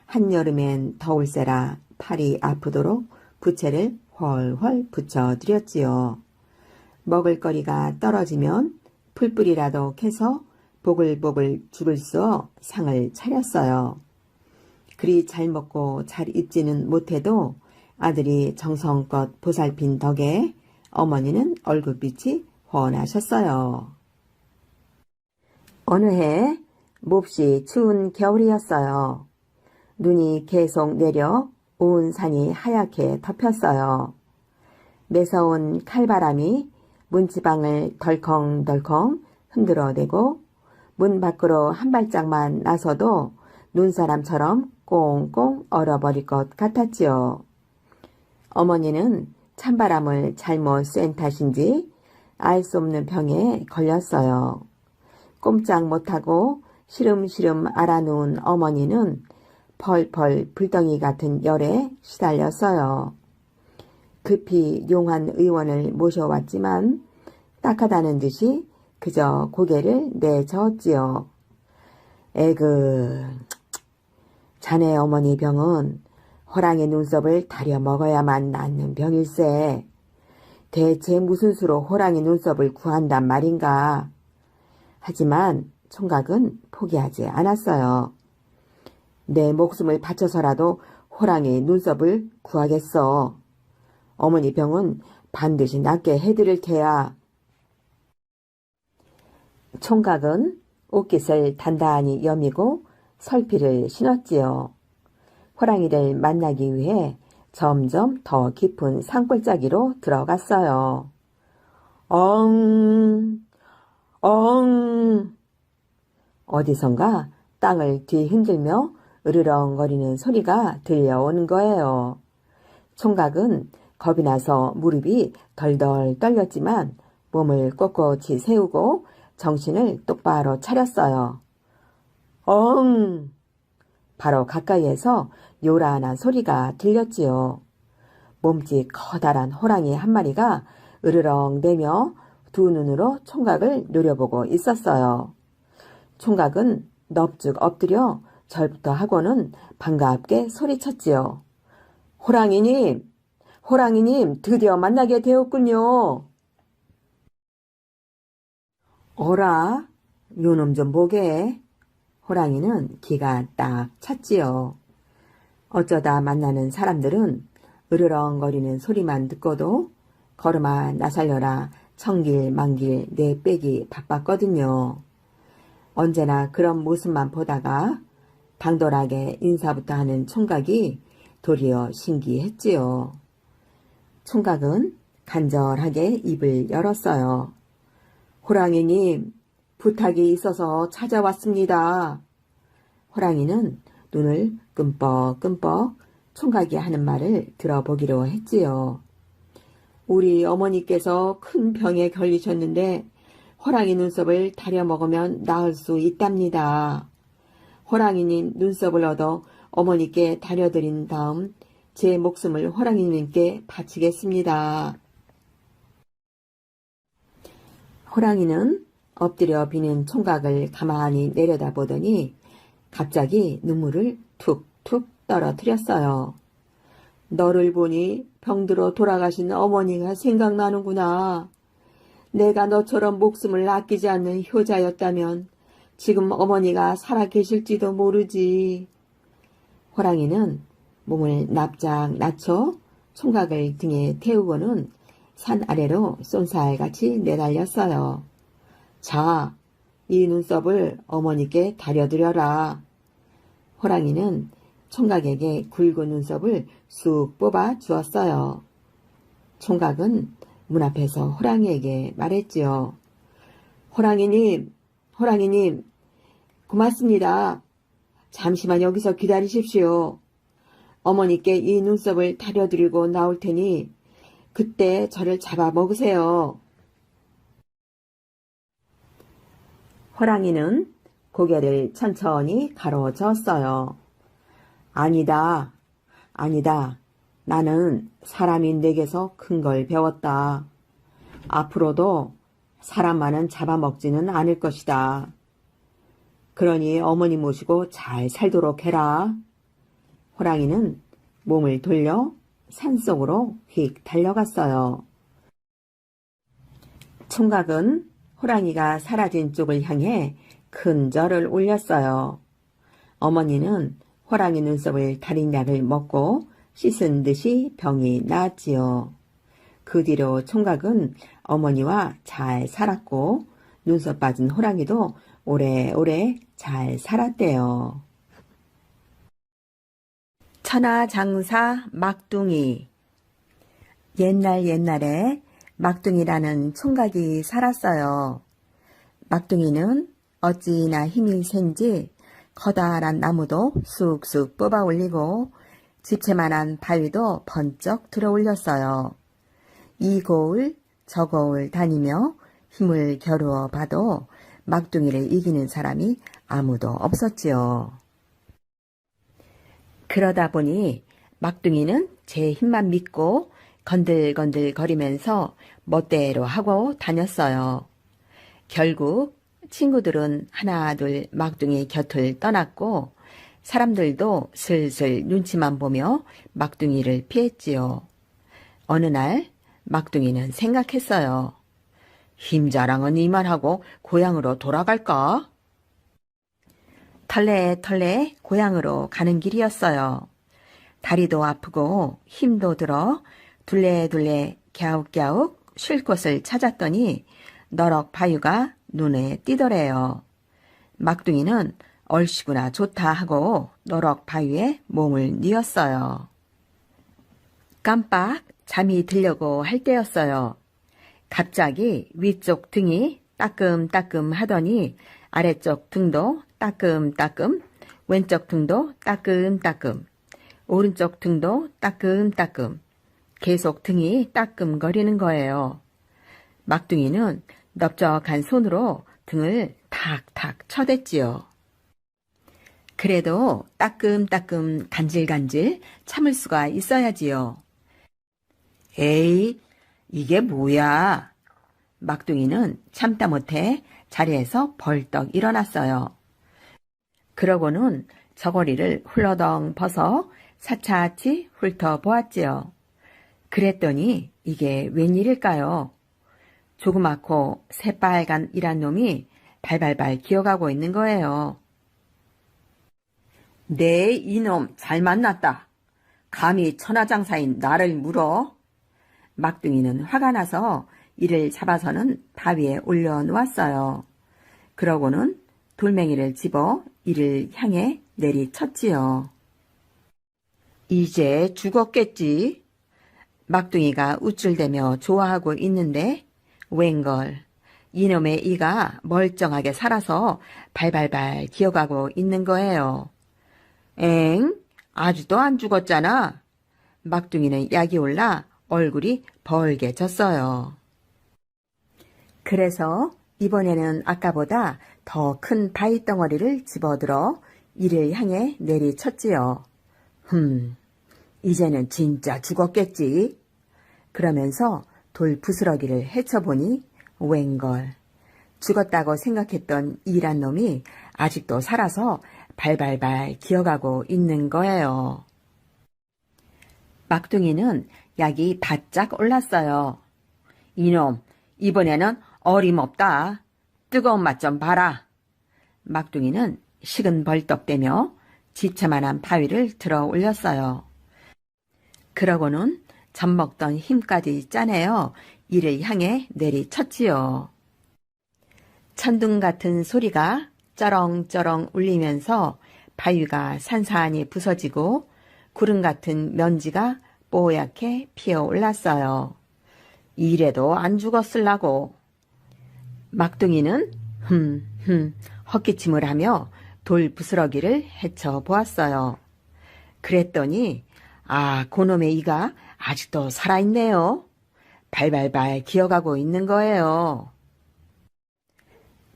S1: 한여름엔 더울세라 팔이 아프도록 부채를 훨훨 붙여드렸지요. 먹을거리가 떨어지면 풀뿌리라도 캐서 보글보글 죽을 쑤어 상을 차렸어요. 그리 잘 먹고 잘 입지는 못해도 아들이 정성껏 보살핀 덕에 어머니는 얼굴빛이 훤하셨어요. 어느 해 몹시 추운 겨울이었어요. 눈이 계속 내려 온 산이 하얗게 덮였어요. 매서운 칼바람이 문지방을 덜컹덜컹 흔들어대고 문 밖으로 한 발짝만 나서도 눈사람처럼 꽁꽁 얼어버릴 것 같았지요. 어머니는 찬바람을 잘못 쐰 탓인지 알 수 없는 병에 걸렸어요. 꼼짝 못하고 시름시름 알아누운 어머니는 펄펄 불덩이 같은 열에 시달렸어요. 급히 용한 의원을 모셔왔지만 딱하다는 듯이 그저 고개를 내저었지요. 에그, 자네 어머니 병은 호랑이 눈썹을 다려 먹어야만 낫는 병일세. 대체 무슨 수로 호랑이 눈썹을 구한단 말인가. 하지만 총각은 포기하지 않았어요. 내 목숨을 바쳐서라도 호랑이 눈썹을 구하겠어. 어머니 병은 반드시 낫게 해드릴 테야. 총각은 옷깃을 단단히 여미고 설피를 신었지요. 호랑이를 만나기 위해 점점 더 깊은 산골짜기로 들어갔어요. 엉, 엉. 어디선가 땅을 뒤흔들며 으르렁거리는 소리가 들려오는 거예요. 총각은 겁이 나서 무릎이 덜덜 떨렸지만 몸을 꼿꼿이 세우고 정신을 똑바로 차렸어요. 엉! 바로 가까이에서 요란한 소리가 들렸지요. 몸짓 커다란 호랑이 한 마리가 으르렁대며 두 눈으로 총각을 노려보고 있었어요. 총각은 넙죽 엎드려 절부터 하고는 반갑게 소리쳤지요. 호랑이님! 호랑이님 드디어 만나게 되었군요. 어라? 요놈 좀 보게. 호랑이는 기가 딱 찼지요. 어쩌다 만나는 사람들은 으르렁거리는 소리만 듣고도 걸음아 나살려라 청길만길 내빼기 바빴거든요. 언제나 그런 모습만 보다가 당돌하게 인사부터 하는 총각이 도리어 신기했지요. 총각은 간절하게 입을 열었어요. 호랑이님, 부탁이 있어서 찾아왔습니다. 호랑이는 눈을 끔뻑끔뻑 총각이 하는 말을 들어보기로 했지요. 우리 어머니께서 큰 병에 걸리셨는데 호랑이 눈썹을 다려 먹으면 나을 수 있답니다. 호랑이님 눈썹을 얻어 어머니께 다려드린 다음 제 목숨을 호랑이님께 바치겠습니다. 호랑이는 엎드려 비는 총각을 가만히 내려다보더니 갑자기 눈물을 툭툭 떨어뜨렸어요. 너를 보니 병들어 돌아가신 어머니가 생각나는구나. 내가 너처럼 목숨을 아끼지 않는 효자였다면 지금 어머니가 살아 계실지도 모르지. 호랑이는 몸을 납작 낮춰 총각을 등에 태우고는 산 아래로 쏜살같이 내달렸어요. 자, 이 눈썹을 어머니께 다려드려라. 호랑이는 총각에게 굵은 눈썹을 쑥 뽑아 주었어요. 총각은 문 앞에서 호랑이에게 말했지요. 호랑이님, 호랑이님, 고맙습니다. 잠시만 여기서 기다리십시오. 어머니께 이 눈썹을 다려드리고 나올 테니 그때 저를 잡아먹으세요. 호랑이는 고개를 천천히 가로저었어요. 아니다, 아니다. 나는 사람인 댁에서 큰 걸 배웠다. 앞으로도 사람만은 잡아먹지는 않을 것이다. 그러니 어머니 모시고 잘 살도록 해라. 호랑이는 몸을 돌려 산속으로 휙 달려갔어요. 총각은 호랑이가 사라진 쪽을 향해 큰 절을 올렸어요. 어머니는 호랑이 눈썹을 다린 약을 먹고 씻은 듯이 병이 나았지요. 그 뒤로 총각은 어머니와 잘 살았고 눈썹 빠진 호랑이도 오래오래 잘 살았대요. 천하장사 막둥이. 옛날에 막둥이라는 총각이 살았어요. 막둥이는 어찌나 힘이 센지 커다란 나무도 쑥쑥 뽑아 올리고 집채만한 바위도 번쩍 들어 올렸어요. 이 고을 저 고을 다니며 힘을 겨루어 봐도 막둥이를 이기는 사람이 아무도 없었지요. 그러다 보니 막둥이는 제 힘만 믿고 건들건들 거리면서 멋대로 하고 다녔어요. 결국 친구들은 하나둘 막둥이 곁을 떠났고 사람들도 슬슬 눈치만 보며 막둥이를 피했지요. 어느 날 막둥이는 생각했어요. 힘자랑은 이만하고 고향으로 돌아갈까? 털레털레 고향으로 가는 길이었어요. 다리도 아프고 힘도 들어 둘레둘레 갸욱갸욱 쉴 곳을 찾았더니 너럭 바위가 눈에 띄더래요. 막둥이는 얼씨구나 좋다 하고 너럭 바위에 몸을 뉘었어요. 깜빡 잠이 들려고 할 때였어요. 갑자기 위쪽 등이 따끔따끔 하더니 아래쪽 등도 따끔따끔, 왼쪽 등도 따끔따끔, 오른쪽 등도 따끔따끔, 계속 등이 따끔거리는 거예요. 막둥이는 넓적한 손으로 등을 탁탁 쳐댔지요. 그래도 따끔따끔 간질간질 참을 수가 있어야지요. 에이, 이게 뭐야? 막둥이는 참다 못해 자리에서 벌떡 일어났어요. 그러고는 저고리를 훌러덩 벗어 사차치 훑어보았지요. 그랬더니 이게 웬일일까요? 조그맣고 새빨간 이란 놈이 발발발 기어가고 있는 거예요. 네, 이놈 잘 만났다. 감히 천하장사인 나를 물어? 막둥이는 화가 나서 이를 잡아서는 바위에 올려놓았어요. 그러고는 돌멩이를 집어 이를 향해 내리쳤지요. 이제 죽었겠지. 막둥이가 우쭐대며 좋아하고 있는데 웬걸 이놈의 이가 멀쩡하게 살아서 발발발 기어가고 있는 거예요. 엥? 아직도 안 죽었잖아. 막둥이는 약이 올라 얼굴이 벌게졌어요. 그래서 이번에는 아까보다 더 큰 바위 덩어리를 집어들어 이를 향해 내리쳤지요. 이제는 진짜 죽었겠지. 그러면서 돌 부스러기를 헤쳐보니 웬걸 죽었다고 생각했던 이란 놈이 아직도 살아서 발발발 기어가고 있는 거예요. 막둥이는 약이 바짝 올랐어요. 이놈, 이번에는 어림없다. 뜨거운 맛 좀 봐라. 막둥이는 식은 벌떡대며 지체만한 바위를 들어 올렸어요. 그러고는 젖먹던 힘까지 짜내어 이를 향해 내리쳤지요. 천둥 같은 소리가 쩌렁쩌렁 울리면서 바위가 산산이 부서지고 구름 같은 먼지가 뽀얗게 피어올랐어요. 이래도 안 죽었을라고. 막둥이는 헛기침을 하며 돌 부스러기를 헤쳐보았어요. 그랬더니 그놈의 이가 아직도 살아있네요. 발발발 기어가고 있는 거예요.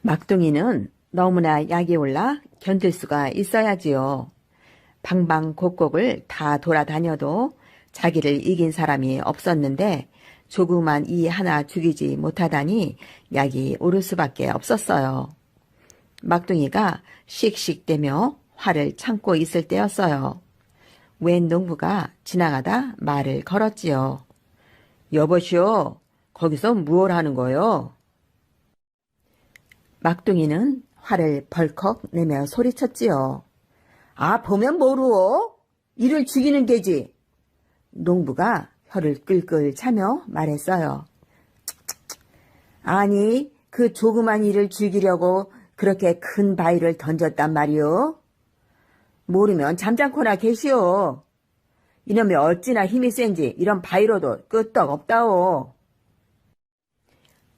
S1: 막둥이는 너무나 약이 올라 견딜 수가 있어야지요. 방방곡곡을 다 돌아다녀도 자기를 이긴 사람이 없었는데 조그만 이 하나 죽이지 못하다니 약이 오를 수밖에 없었어요. 막둥이가 씩씩대며 화를 참고 있을 때였어요. 웬 농부가 지나가다 말을 걸었지요. 여보시오, 거기서 무얼 하는 거요? 막둥이는 화를 벌컥 내며 소리쳤지요. 보면 모르오? 이를 죽이는 게지. 농부가 혀를 끌끌 차며 말했어요. 아니, 그 조그만 이를 죽이려고 그렇게 큰 바위를 던졌단 말이오. 모르면 잠잠코나 계시오. 이놈이 어찌나 힘이 센지 이런 바위로도 끄떡 없다오.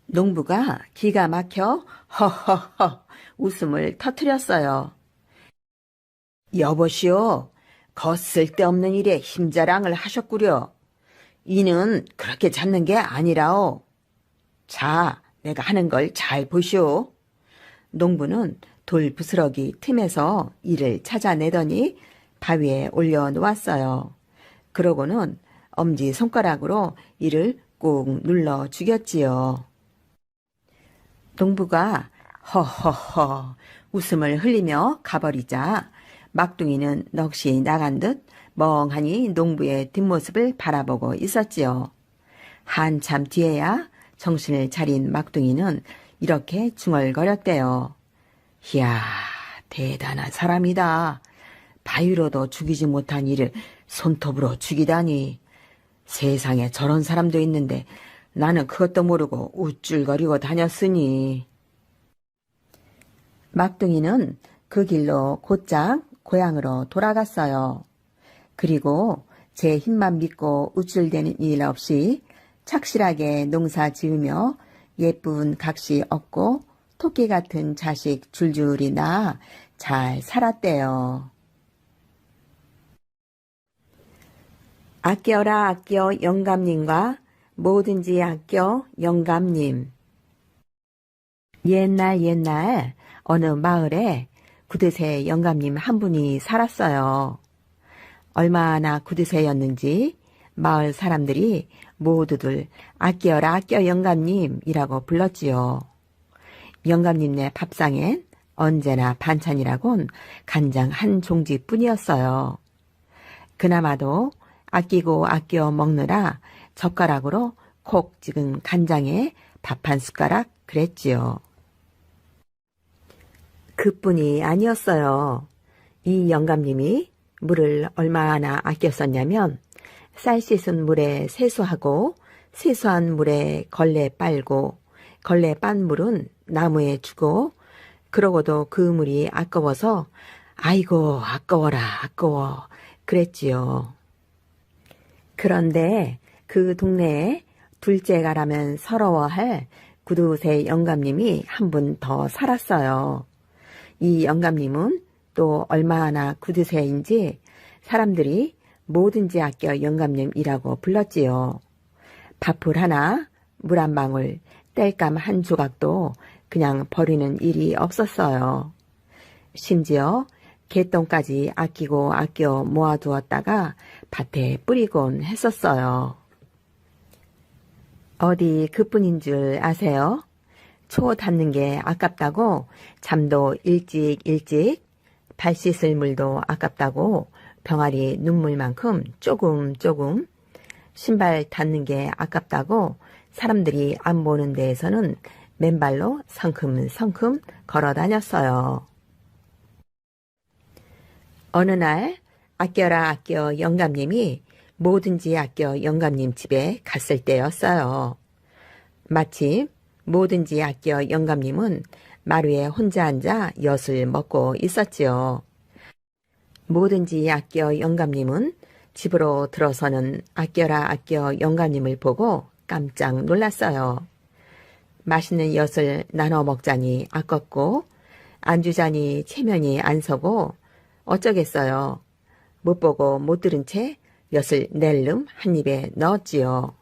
S1: 농부가 기가 막혀 허허허 웃음을 터뜨렸어요. 여보시오, 거쓸데없는 일에 힘자랑을 하셨구려. 이는 그렇게 잡는 게 아니라오. 자, 내가 하는 걸 잘 보시오. 농부는 돌 부스러기 틈에서 이를 찾아내더니 바위에 올려놓았어요. 그러고는 엄지손가락으로 이를 꾹 눌러 죽였지요. 농부가 허허허 웃음을 흘리며 가버리자 막둥이는 넋이 나간 듯 멍하니 농부의 뒷모습을 바라보고 있었지요. 한참 뒤에야 정신을 차린 막둥이는 이렇게 중얼거렸대요. 이야, 대단한 사람이다. 바위로도 죽이지 못한 이를 손톱으로 죽이다니. 세상에 저런 사람도 있는데 나는 그것도 모르고 우쭐거리고 다녔으니. 막둥이는 그 길로 곧장 고향으로 돌아갔어요. 그리고 제 힘만 믿고 우쭐대는 일 없이 착실하게 농사 지으며 예쁜 각시 얻고 토끼 같은 자식 줄줄이 낳아 잘 살았대요. 아껴라 아껴 영감님과 뭐든지 아껴 영감님. 옛날 어느 마을에 구드새 영감님 한 분이 살았어요. 얼마나 구드새였는지 마을 사람들이 모두들 아껴라 아껴 영감님이라고 불렀지요. 영감님네 밥상엔 언제나 반찬이라곤 간장 한 종지뿐이었어요. 그나마도 아끼고 아껴 먹느라 젓가락으로 콕 찍은 간장에 밥 한 숟가락 그랬지요. 그뿐이 아니었어요. 이 영감님이 물을 얼마나 아껴 썼냐면 쌀 씻은 물에 세수하고 세수한 물에 걸레 빨고 걸레 빤 물은 나무에 주고 그러고도 그 물이 아까워서 아이고 아까워라 아까워 그랬지요. 그런데 그 동네에 둘째가라면 서러워할 구두새 영감님이 한 분 더 살았어요. 이 영감님은 또 얼마나 구두새인지 사람들이 뭐든지 아껴 영감님이라고 불렀지요. 밥풀 하나, 물 한 방울, 땔감 한 조각도 그냥 버리는 일이 없었어요. 심지어 개똥까지 아끼고 아껴 모아두었다가 밭에 뿌리곤 했었어요. 어디 그뿐인 줄 아세요? 초 닿는 게 아깝다고 잠도 일찍 발 씻을 물도 아깝다고 병아리 눈물만큼 조금 신발 닿는 게 아깝다고 사람들이 안 보는 데에서는 맨발로 성큼성큼 걸어 다녔어요. 어느 날 아껴라 아껴 영감님이 뭐든지 아껴 영감님 집에 갔을 때였어요. 마침 뭐든지 아껴 영감님은 마루에 혼자 앉아 엿을 먹고 있었지요. 뭐든지 아껴 영감님은 집으로 들어서는 아껴라 아껴 영감님을 보고 깜짝 놀랐어요. 맛있는 엿을 나눠 먹자니 아깝고 안 주자니 체면이 안 서고 어쩌겠어요. 못 보고 못 들은 채 엿을 낼름 한 입에 넣었지요.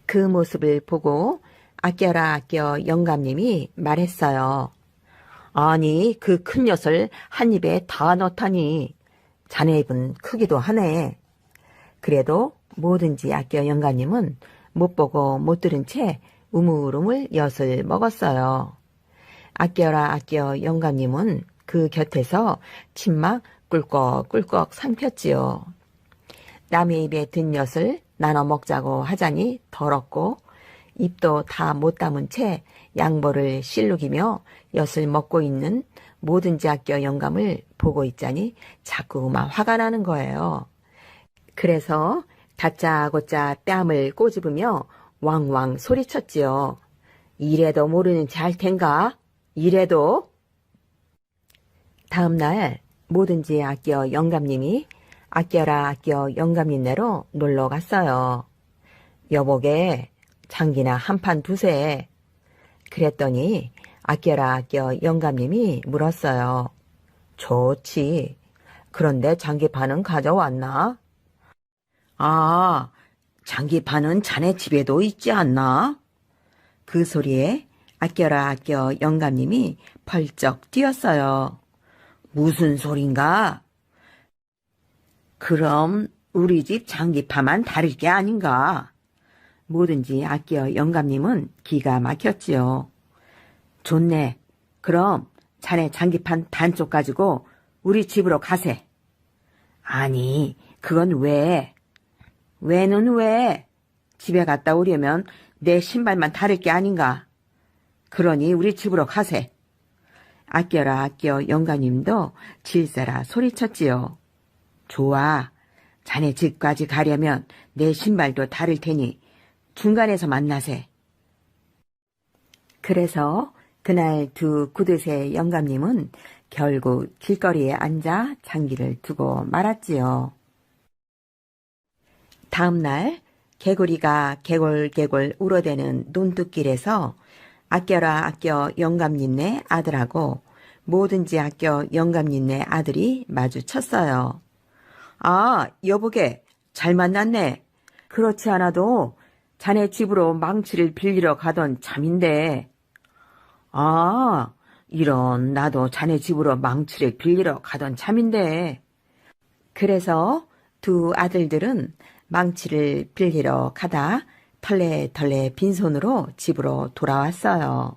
S1: 그 모습을 보고 아껴라 아껴 영감님이 말했어요. 아니 그 큰 엿을 한 입에 다 넣다니 자네 입은 크기도 하네. 그래도 뭐든지 아껴 영감님은 못 보고 못 들은 채 우물우물 엿을 먹었어요. 아껴라 아껴 영감님은 그 곁에서 침막 꿀꺽꿀꺽 삼켰지요. 남의 입에 든 엿을 나눠 먹자고 하자니 더럽고 입도 다 못 담은 채 양보를 실룩이며 엿을 먹고 있는 뭐든지 아껴 영감을 보고 있자니 자꾸만 화가 나는 거예요. 그래서 다짜고짜 뺨을 꼬집으며 왕왕 소리쳤지요. 이래도 모르는 채 할 텐가? 이래도? 다음날 뭐든지 아껴 영감님이 아껴라 아껴 영감님네로 놀러 갔어요. 여보게 장기나 한 판 두세. 그랬더니 아껴라 아껴 영감님이 물었어요. 좋지. 그런데 장기판은 가져왔나? 아, 장기판은 자네 집에도 있지 않나? 그 소리에 아껴라 아껴 영감님이 펄쩍 뛰었어요. 무슨 소린가? 그럼 우리 집 장기파만 다를 게 아닌가? 뭐든지 아껴 영감님은 기가 막혔지요. 좋네. 그럼 자네 장기판 반쪽 가지고 우리 집으로 가세. 아니, 그건 왜? 왜는 왜? 집에 갔다 오려면 내 신발만 다를 게 아닌가? 그러니 우리 집으로 가세. 아껴라 아껴 영감님도 질세라 소리쳤지요. 좋아. 자네 집까지 가려면 내 신발도 다를 테니 중간에서 만나세. 그래서 그날 두 구두쇠 영감님은 결국 길거리에 앉아 장기를 두고 말았지요. 다음날 개구리가 개골개골 울어대는 논둑길에서 아껴라 아껴 영감님네 아들하고 뭐든지 아껴 영감님네 아들이 마주쳤어요. 아, 여보게 잘 만났네. 그렇지 않아도 자네 집으로 망치를 빌리러 가던 참인데. 아, 이런 나도 자네 집으로 망치를 빌리러 가던 참인데. 그래서 두 아들들은 망치를 빌리러 가다 털레털레 빈손으로 집으로 돌아왔어요.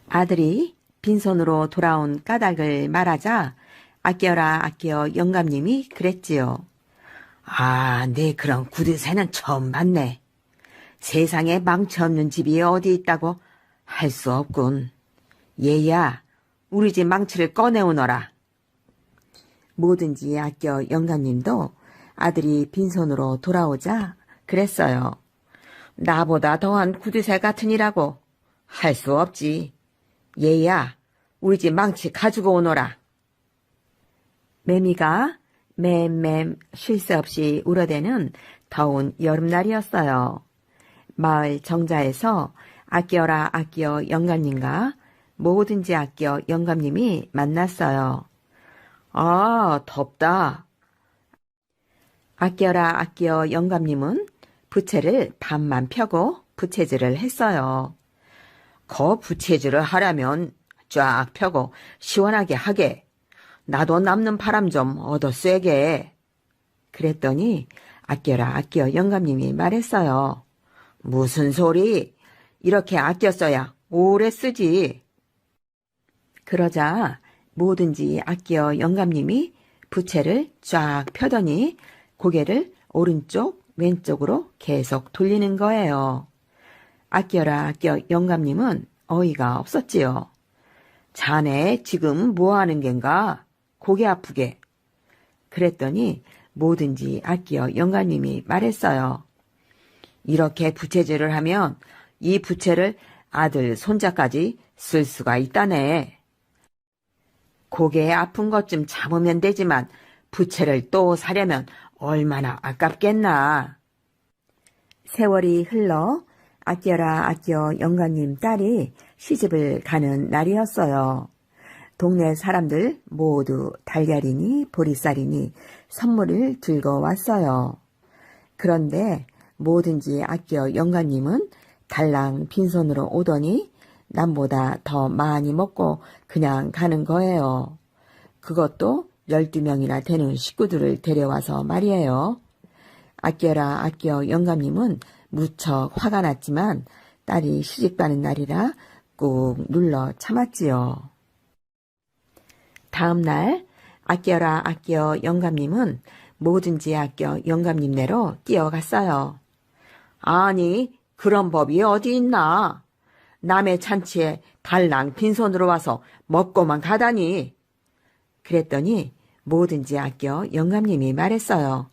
S1: 아들이 빈손으로 돌아온 까닭을 말하자 아껴라 아껴 영감님이 그랬지요. 아, 네 그런 구두쇠는 처음 봤네. 세상에 망치 없는 집이 어디 있다고 할 수 없군. 얘야, 우리 집 망치를 꺼내오너라. 뭐든지 아껴 영감님도 아들이 빈손으로 돌아오자 그랬어요. 나보다 더한 구두쇠 같으니라고 할 수 없지. 얘야, 우리 집 망치 가지고 오너라. 매미가 맴맴 쉴 새 없이 울어대는 더운 여름날이었어요. 마을 정자에서 아껴라 아껴 영감님과 뭐든지 아껴 영감님이 만났어요. 아, 덥다. 아껴라 아껴 영감님은 부채를 반만 펴고 부채질을 했어요. 거 부채질을 하려면 쫙 펴고 시원하게 하게. 나도 남는 바람 좀 얻어 쐬게. 그랬더니 아껴라 아껴 영감님이 말했어요. 무슨 소리? 이렇게 아껴 써야 오래 쓰지. 그러자 뭐든지 아껴 영감님이 부채를 쫙 펴더니 고개를 오른쪽 왼쪽으로 계속 돌리는 거예요. 아껴라 아껴 영감님은 어이가 없었지요. 자네 지금 뭐 하는 겐가? 고개 아프게. 그랬더니 뭐든지 아껴 영감님이 말했어요. 이렇게 부채질을 하면 이 부채를 아들 손자까지 쓸 수가 있다네. 고개 아픈 것 좀 참으면 되지만 부채를 또 사려면 얼마나 아깝겠나. 세월이 흘러 아껴라 아껴 영감님 딸이 시집을 가는 날이었어요. 동네 사람들 모두 달걀이니 보리쌀이니 선물을 들고 왔어요. 그런데 뭐든지 아껴 영감님은 달랑 빈손으로 오더니 남보다 더 많이 먹고 그냥 가는 거예요. 그것도 12명이나 되는 식구들을 데려와서 말이에요. 아껴라 아껴 영감님은 무척 화가 났지만 딸이 시집 가는 날이라 꾹 눌러 참았지요. 다음 날 아껴라 아껴 영감님은 뭐든지 아껴 영감님네로 뛰어갔어요. 아니, 그런 법이 어디 있나? 남의 잔치에 달랑 빈손으로 와서 먹고만 가다니. 그랬더니 뭐든지 아껴 영감님이 말했어요.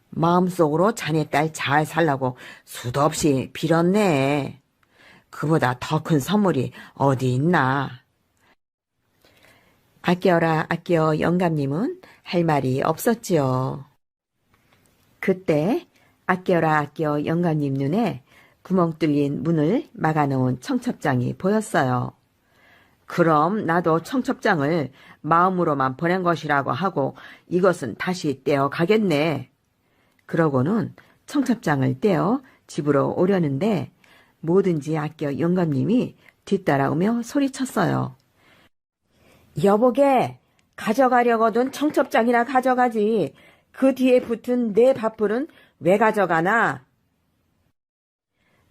S1: 마음속으로 자네 딸 잘 살라고 수도 없이 빌었네. 그보다 더 큰 선물이 어디 있나. 아껴라 아껴 영감님은 할 말이 없었지요. 그때 아껴라 아껴 영감님 눈에 구멍 뚫린 문을 막아놓은 청첩장이 보였어요. 그럼 나도 청첩장을 마음으로만 보낸 것이라고 하고 이것은 다시 떼어 가겠네. 그러고는 청첩장을 떼어 집으로 오려는데 뭐든지 아껴 영감님이 뒤따라오며 소리쳤어요. 여보게, 가져가려거든 청첩장이나 가져가지. 그 뒤에 붙은 내 밥풀은 왜 가져가나?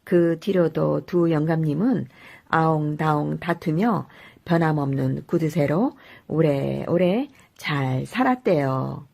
S1: 그 뒤로도 두 영감님은 아웅다웅 다투며 변함없는 구두쇠로 오래오래 잘 살았대요.